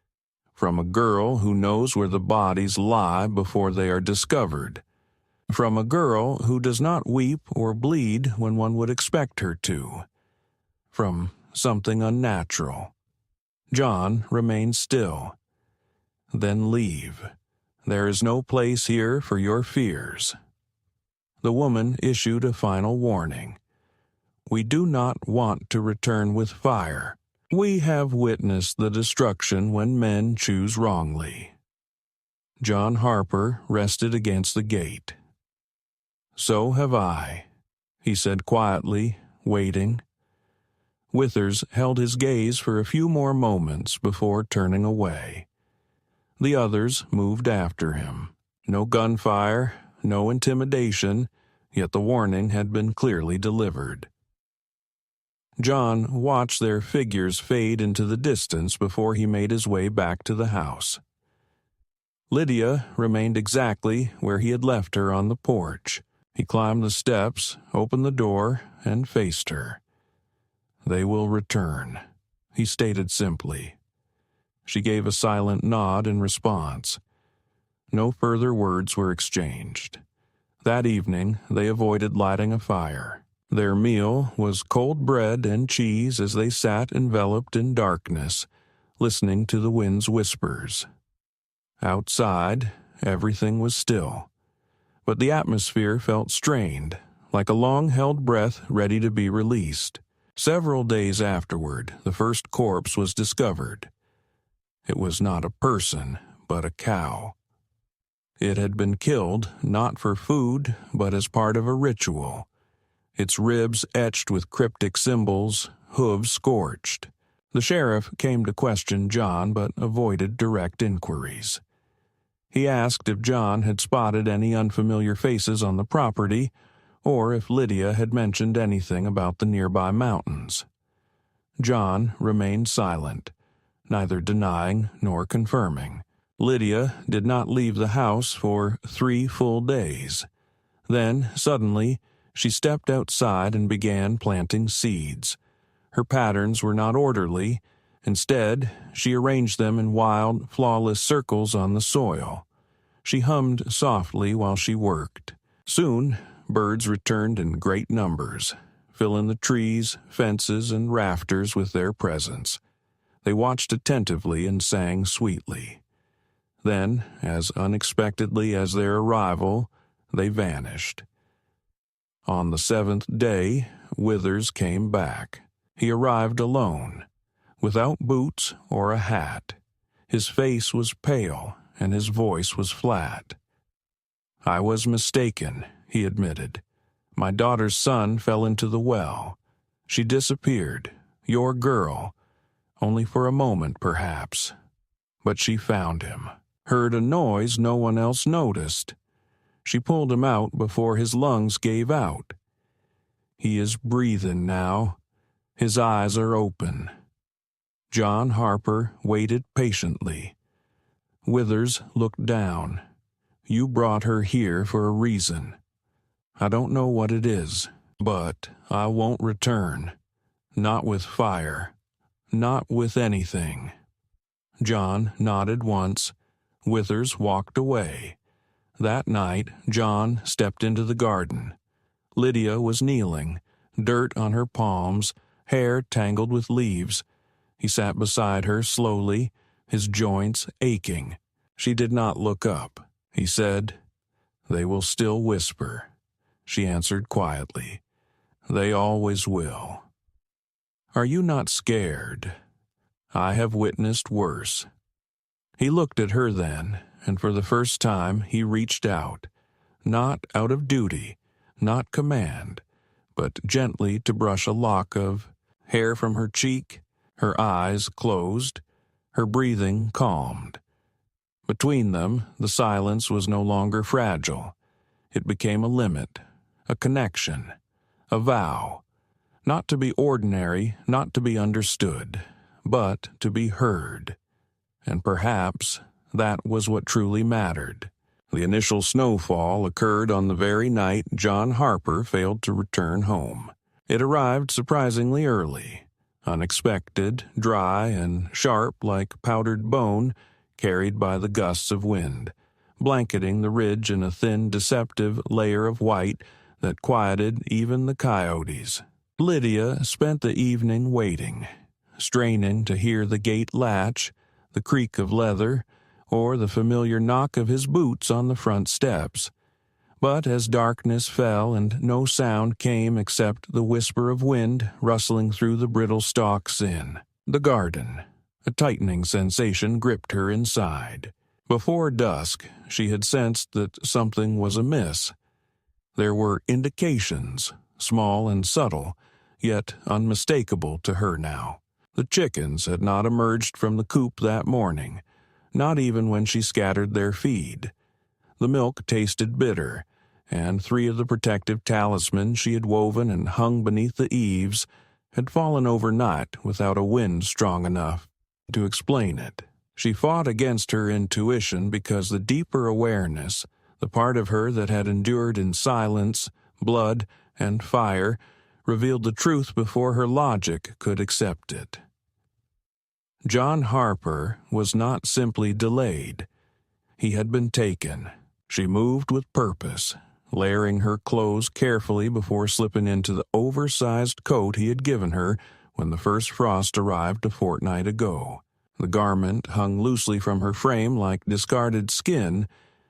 From a girl who knows where the bodies lie before they are discovered. From a girl who does not weep or bleed when one would expect her to. From something unnatural. John remained still. Then leave. There is no place here for your fears. The woman issued a final warning. We do not want to return with fire. We have witnessed the destruction when men choose wrongly. John Harper rested against the gate. So have I, he said quietly, waiting. Withers held his gaze for a few more moments before turning away. The others moved after him. No gunfire, no intimidation, yet the warning had been clearly delivered. John watched their figures fade into the distance before he made his way back to the house. Lydia remained exactly where he had left her on the porch. He climbed the steps, opened the door, and faced her. They will return, he stated simply. She gave a silent nod in response. No further words were exchanged. That evening, they avoided lighting a fire. Their meal was cold bread and cheese as they sat enveloped in darkness, listening to the wind's whispers. Outside, everything was still, but the atmosphere felt strained, like a long-held breath ready to be released. Several days afterward, the first corpse was discovered. It was not a person, but a cow. It had been killed not for food, but as part of a ritual. Its ribs etched with cryptic symbols, hooves scorched. The sheriff came to question John, but avoided direct inquiries. He asked if John had spotted any unfamiliar faces on the property, or if Lydia had mentioned anything about the nearby mountains. John remained silent, neither denying nor confirming. Lydia did not leave the house for 3 full days. Then, suddenly, she stepped outside and began planting seeds. Her patterns were not orderly. Instead, she arranged them in wild, flawless circles on the soil. She hummed softly while she worked. Soon, birds returned in great numbers, filling the trees, fences, and rafters with their presence. They watched attentively and sang sweetly. Then, as unexpectedly as their arrival, they vanished. On the 7th day, Withers came back. He arrived alone, without boots or a hat. His face was pale, and his voice was flat. I was mistaken, he admitted. My daughter's son fell into the well. She disappeared, your girl, only for a moment perhaps. But she found him, heard a noise no one else noticed. She pulled him out before his lungs gave out. He is breathing now. His eyes are open. John Harper waited patiently. Withers looked down. You brought her here for a reason. I don't know what it is, but I won't return. Not with fire. Not with anything. John nodded once. Withers walked away. That night, John stepped into the garden. Lydia was kneeling, dirt on her palms, hair tangled with leaves. He sat beside her slowly, his joints aching. She did not look up. He said, "They will still whisper." She answered quietly, "They always will." Are you not scared? I have witnessed worse. He looked at her then, and for the first time he reached out, not out of duty, not command, but gently to brush a lock of hair from her cheek, her eyes closed, her breathing calmed. Between them, the silence was no longer fragile. It became a limit, a connection, a vow, not to be ordinary, not to be understood, but to be heard. And perhaps that was what truly mattered. The initial snowfall occurred on the very night John Harper failed to return home. It arrived surprisingly early, unexpected, dry, and sharp like powdered bone carried by the gusts of wind, blanketing the ridge in a thin, deceptive layer of white that quieted even the coyotes. Lydia spent the evening waiting, straining to hear the gate latch, the creak of leather, or the familiar knock of his boots on the front steps. But as darkness fell and no sound came except the whisper of wind rustling through the brittle stalks in the garden, a tightening sensation gripped her inside. Before dusk, she had sensed that something was amiss. There were indications, small and subtle, yet unmistakable to her now. The chickens had not emerged from the coop that morning, not even when she scattered their feed. The milk tasted bitter, and 3 of the protective talismans she had woven and hung beneath the eaves had fallen overnight without a wind strong enough to explain it. She fought against her intuition because the deeper awareness, the part of her that had endured in silence, blood, and fire, revealed the truth before her logic could accept it. John Harper was not simply delayed. He had been taken. She moved with purpose, layering her clothes carefully before slipping into the oversized coat he had given her when the first frost arrived a fortnight ago. The garment hung loosely from her frame like discarded skin,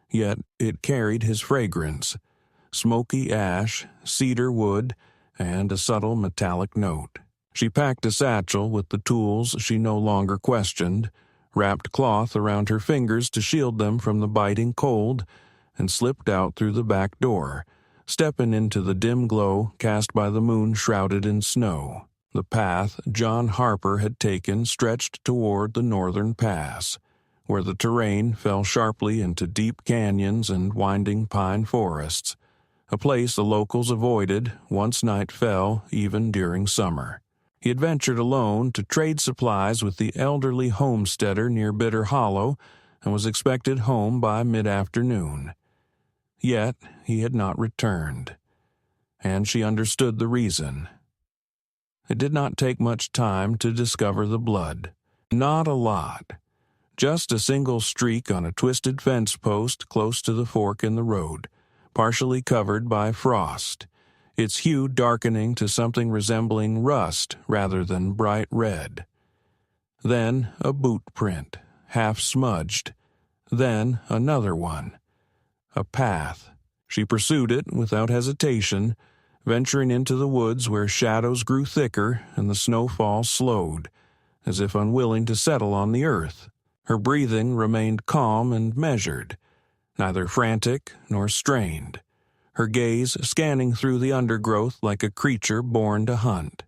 yet it carried his fragrance, smoky ash, cedar wood, and a subtle metallic note. She packed a satchel with the tools she no longer questioned, wrapped cloth around her fingers to shield them from the biting cold, and slipped out through the back door, stepping into the dim glow cast by the moon shrouded in snow. The path John Harper had taken stretched toward the northern pass, where the terrain fell sharply into deep canyons and winding pine forests, a place the locals avoided once night fell even during summer. He had ventured alone to trade supplies with the elderly homesteader near Bitter Hollow and was expected home by mid-afternoon. Yet he had not returned, and she understood the reason. It did not take much time to discover the blood. Not a lot. Just a single streak on a twisted fence post close to the fork in the road, partially covered by frost, its hue darkening to something resembling rust rather than bright red. Then a boot print, half smudged. Then another one. A path. She pursued it without hesitation, venturing into the woods where shadows grew thicker and the snowfall slowed, as if unwilling to settle on the earth. Her breathing remained calm and measured, neither frantic nor strained, her gaze scanning through the undergrowth like a creature born to hunt.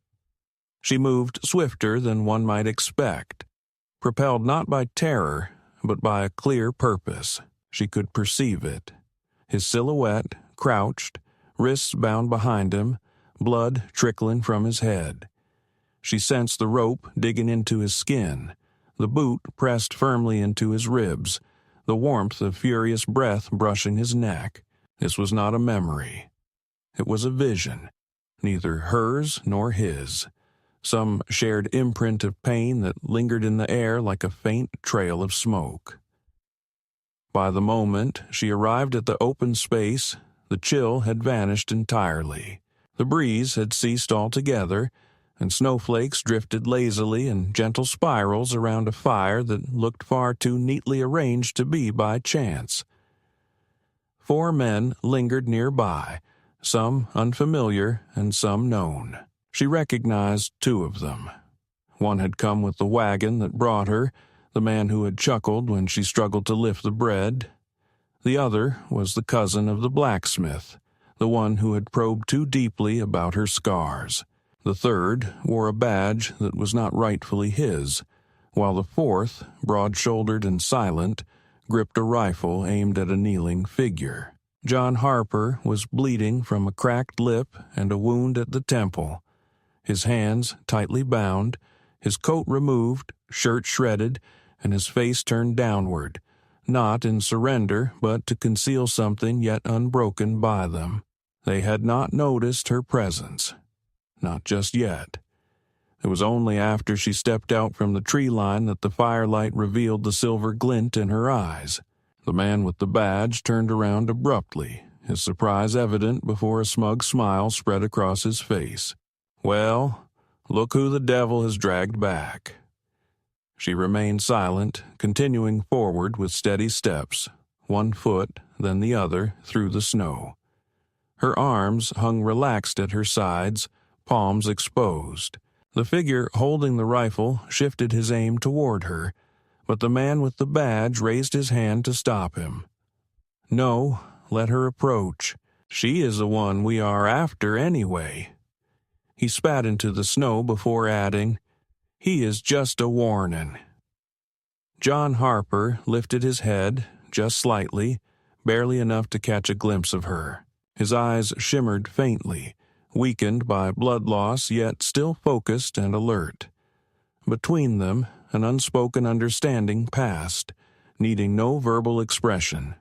She moved swifter than one might expect, propelled not by terror, but by a clear purpose. She could perceive it. His silhouette, crouched, wrists bound behind him, blood trickling from his head. She sensed the rope digging into his skin, the boot pressed firmly into his ribs, the warmth of furious breath brushing his neck. This was not a memory. It was a vision, neither hers nor his, some shared imprint of pain that lingered in the air like a faint trail of smoke. By the moment she arrived at the open space, the chill had vanished entirely. The breeze had ceased altogether, and snowflakes drifted lazily in gentle spirals around a fire that looked far too neatly arranged to be by chance. 4 men lingered nearby, some unfamiliar and some known. She recognized 2 of them. One had come with the wagon that brought her, the man who had chuckled when she struggled to lift the bread. The other was the cousin of the blacksmith, the one who had probed too deeply about her scars. The third wore a badge that was not rightfully his, while the fourth, broad-shouldered and silent, gripped a rifle aimed at a kneeling figure. John Harper was bleeding from a cracked lip and a wound at the temple, his hands tightly bound, his coat removed, shirt shredded, and his face turned downward, not in surrender, but to conceal something yet unbroken by them. They had not noticed her presence. Not just yet. It was only after she stepped out from the tree line that the firelight revealed the silver glint in her eyes. The man with the badge turned around abruptly, his surprise evident before a smug smile spread across his face. "Well, look who the devil has dragged back." She remained silent, continuing forward with steady steps, one foot, then the other, through the snow. Her arms hung relaxed at her sides, palms exposed. The figure holding the rifle shifted his aim toward her, but the man with the badge raised his hand to stop him. "No, let her approach. She is the one we are after anyway." He spat into the snow before adding, "He is just a warning." John Harper lifted his head, just slightly, barely enough to catch a glimpse of her. His eyes shimmered faintly, weakened by blood loss, yet still focused and alert. Between them, an unspoken understanding passed, needing no verbal expression.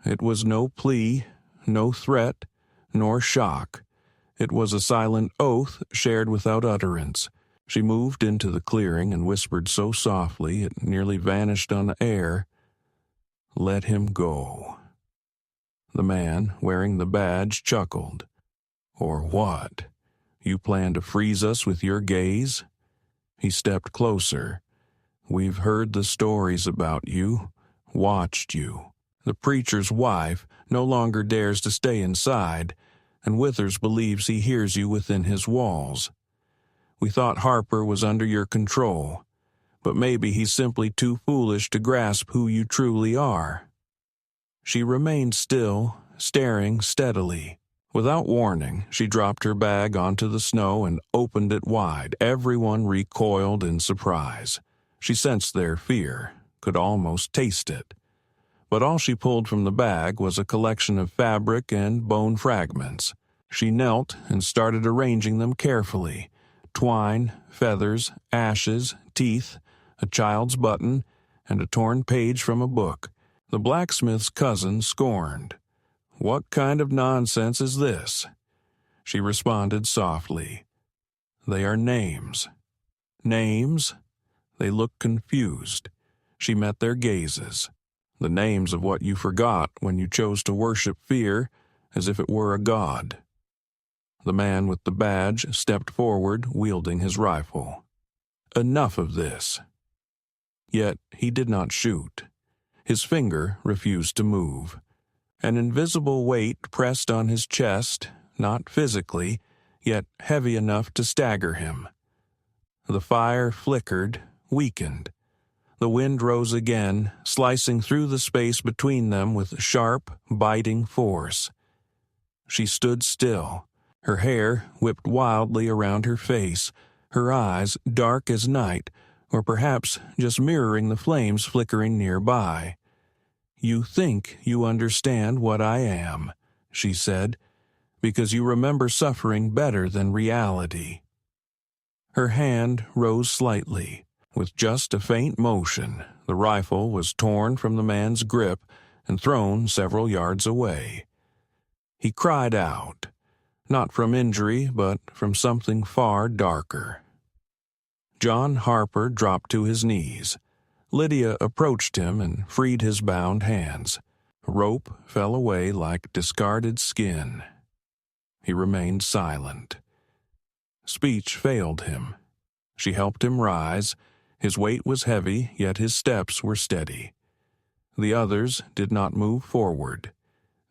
It was no plea, no threat, nor shock. It was a silent oath shared without utterance. She moved into the clearing and whispered so softly it nearly vanished on the air, "Let him go." The man, wearing the badge, chuckled. "Or what? You plan to freeze us with your gaze?" He stepped closer. "We've heard the stories about you, watched you. The preacher's wife no longer dares to stay inside, and Withers believes he hears you within his walls. We thought Harper was under your control, but maybe he's simply too foolish to grasp who you truly are." She remained still, staring steadily. Without warning, she dropped her bag onto the snow and opened it wide. Everyone recoiled in surprise. She sensed their fear, could almost taste it. But all she pulled from the bag was a collection of fabric and bone fragments. She knelt and started arranging them carefully. Twine, feathers, ashes, teeth, a child's button, and a torn page from a book. The blacksmith's cousin scorned. "What kind of nonsense is this?" She responded softly. "They are names." "Names?" They looked confused. She met their gazes. "The names of what you forgot when you chose to worship fear as if it were a god." The man with the badge stepped forward, wielding his rifle. "Enough of this." Yet he did not shoot. His finger refused to move. An invisible weight pressed on his chest, not physically, yet heavy enough to stagger him. The fire flickered, weakened. The wind rose again, slicing through the space between them with sharp, biting force. She stood still, her hair whipped wildly around her face, her eyes dark as night, or perhaps just mirroring the flames flickering nearby. "You think you understand what I am," she said, "because you remember suffering better than reality." Her hand rose slightly. With just a faint motion, the rifle was torn from the man's grip and thrown several yards away. He cried out, not from injury, but from something far darker. John Harper dropped to his knees. Lydia approached him and freed his bound hands. A rope fell away like discarded skin. He remained silent. Speech failed him. She helped him rise. His weight was heavy, yet his steps were steady. The others did not move forward.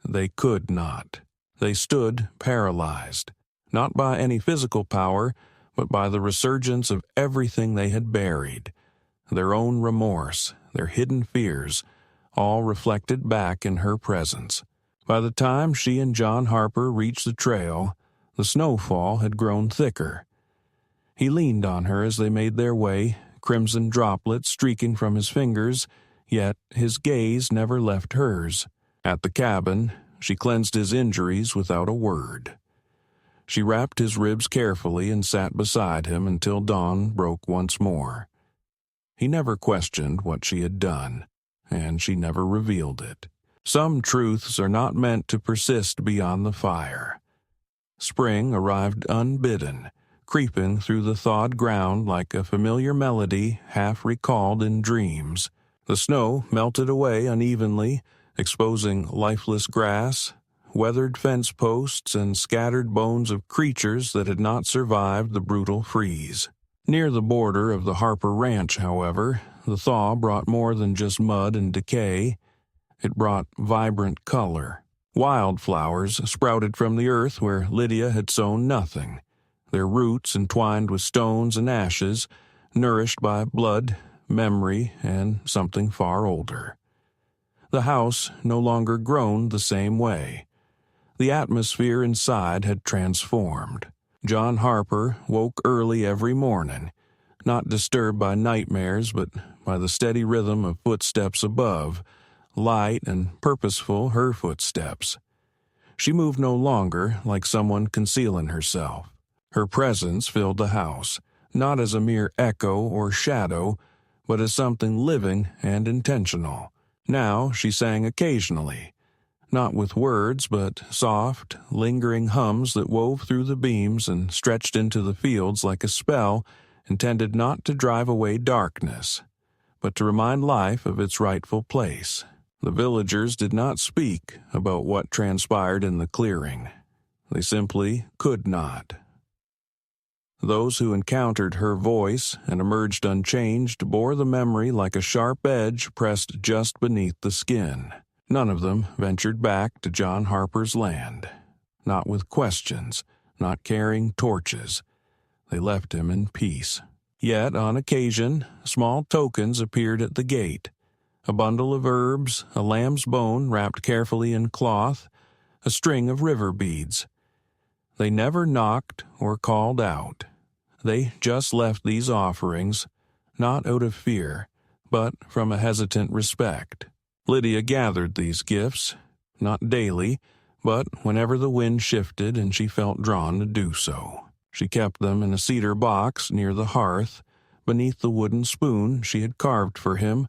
They could not. They stood paralyzed, not by any physical power, but by the resurgence of everything they had buried. Their own remorse, their hidden fears, all reflected back in her presence. By the time she and John Harper reached the trail, The snowfall had grown thicker. He leaned on her as they made their way, crimson droplets streaking from his fingers, yet his gaze never left hers. At the cabin, she cleansed his injuries without a word. She wrapped his ribs carefully and sat beside him until dawn broke once more. He never questioned what she had done, and she never revealed it. Some truths are not meant to persist beyond the fire. Spring arrived unbidden, creeping through the thawed ground like a familiar melody half recalled in dreams. The snow melted away unevenly, exposing lifeless grass, weathered fence posts, and scattered bones of creatures that had not survived the brutal freeze. Near the border of the Harper Ranch, however, the thaw brought more than just mud and decay. It brought vibrant color. Wildflowers sprouted from the earth where Lydia had sown nothing, their roots entwined with stones and ashes, nourished by blood, memory, and something far older. The house no longer groaned the same way. The atmosphere inside had transformed. John Harper woke early every morning, not disturbed by nightmares but by the steady rhythm of footsteps above, light and purposeful her footsteps. She moved no longer like someone concealing herself. Her presence filled the house, not as a mere echo or shadow, but as something living and intentional. Now she sang occasionally, not with words, but soft, lingering hums that wove through the beams and stretched into the fields like a spell intended not to drive away darkness, but to remind life of its rightful place. The villagers did not speak about what transpired in the clearing. They simply could not. Those who encountered her voice and emerged unchanged bore the memory like a sharp edge pressed just beneath the skin. None of them ventured back to John Harper's land, not with questions, not carrying torches. They left him in peace. Yet, on occasion, small tokens appeared at the gate. A bundle of herbs, a lamb's bone wrapped carefully in cloth, a string of river beads. They never knocked or called out. They just left these offerings, not out of fear, but from a hesitant respect. Lydia gathered these gifts, not daily, but whenever the wind shifted and she felt drawn to do so. She kept them in a cedar box near the hearth, beneath the wooden spoon she had carved for him,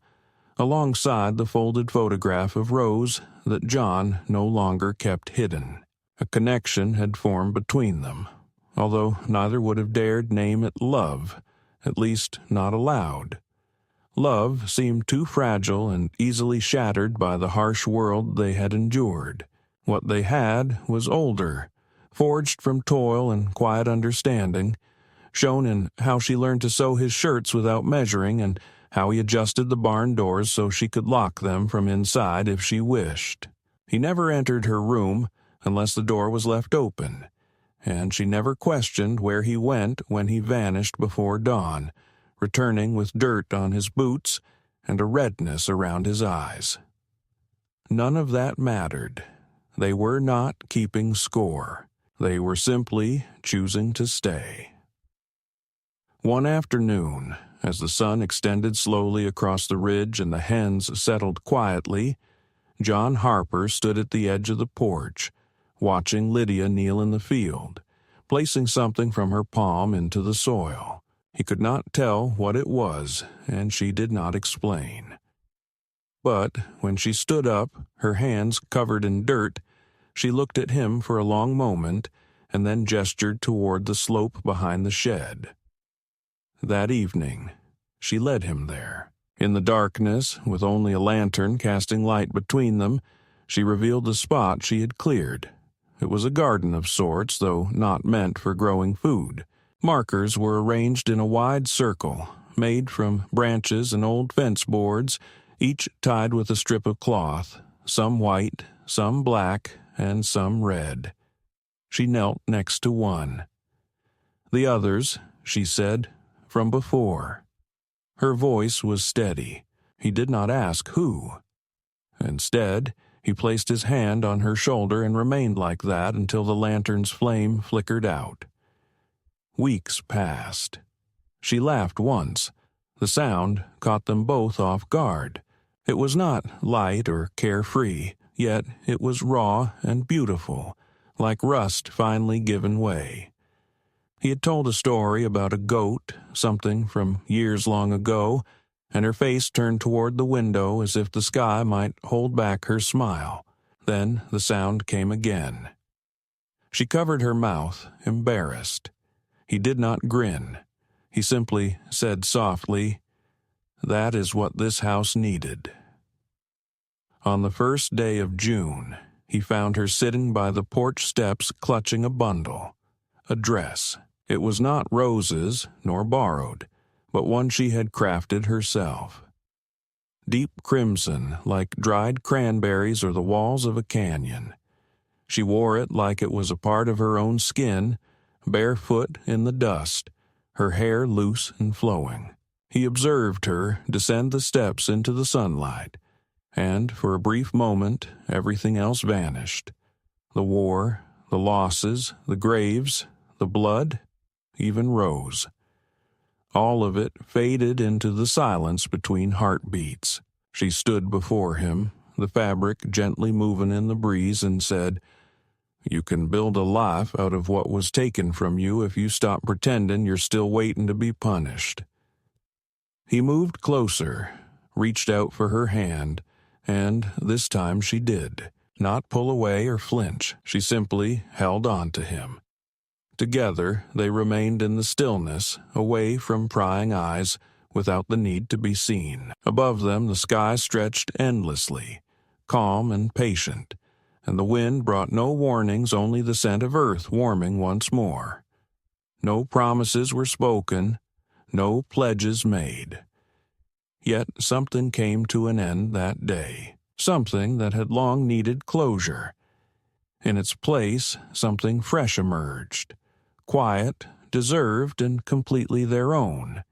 alongside the folded photograph of Rose that John no longer kept hidden. A connection had formed between them, although neither would have dared name it love, at least not aloud. Love seemed too fragile and easily shattered by the harsh world they had endured. What they had was older, forged from toil and quiet understanding, shown in how she learned to sew his shirts without measuring and how he adjusted the barn doors so she could lock them from inside if she wished. He never entered her room unless the door was left open, and she never questioned where he went when he vanished before dawn, returning with dirt on his boots and a redness around his eyes. None of that mattered. They were not keeping score. They were simply choosing to stay. One afternoon, as the sun extended slowly across the ridge and the hens settled quietly, John Harper stood at the edge of the porch, watching Lydia kneel in the field, placing something from her palm into the soil. He could not tell what it was, and she did not explain. But when she stood up, her hands covered in dirt, she looked at him for a long moment and then gestured toward the slope behind the shed. That evening, she led him there. In the darkness, with only a lantern casting light between them, she revealed the spot she had cleared. It was a garden of sorts, though not meant for growing food. Markers were arranged in a wide circle, made from branches and old fence boards, each tied with a strip of cloth, some white, some black, and some red. She knelt next to one. "The others," she said, "from before." Her voice was steady. He did not ask who. Instead, He placed his hand on her shoulder and remained like that until the lantern's flame flickered out. Weeks passed. She laughed once. The sound caught them both off guard. It was not light or carefree, yet it was raw and beautiful, like rust finally given way. He had told a story about a goat, something from years long ago, and her face turned toward the window as if the sky might hold back her smile. Then the sound came again. She covered her mouth, embarrassed. He did not grin. He simply said softly, "That is what this house needed." On the first day of June, he found her sitting by the porch steps clutching a bundle. A dress. It was not Rose's, nor borrowed, but one she had crafted herself. Deep crimson, like dried cranberries or the walls of a canyon. She wore it like it was a part of her own skin, barefoot in the dust, her hair loose and flowing. He observed her descend the steps into the sunlight, and for a brief moment everything else vanished. The war, the losses, the graves, the blood, even Rose. All of it faded into the silence between heartbeats. She stood before him, the fabric gently moving in the breeze, and said, "You can build a life out of what was taken from you if you stop pretending you're still waiting to be punished." He moved closer, reached out for her hand, and this time she did not pull away or flinch. She simply held on to him. Together they remained in the stillness, away from prying eyes, without the need to be seen. Above them the sky stretched endlessly, calm and patient, and the wind brought no warnings, only the scent of earth warming once more. No promises were spoken, no pledges made. Yet something came to an end that day, something that had long needed closure. In its place, something fresh emerged, quiet, deserved, and completely their own.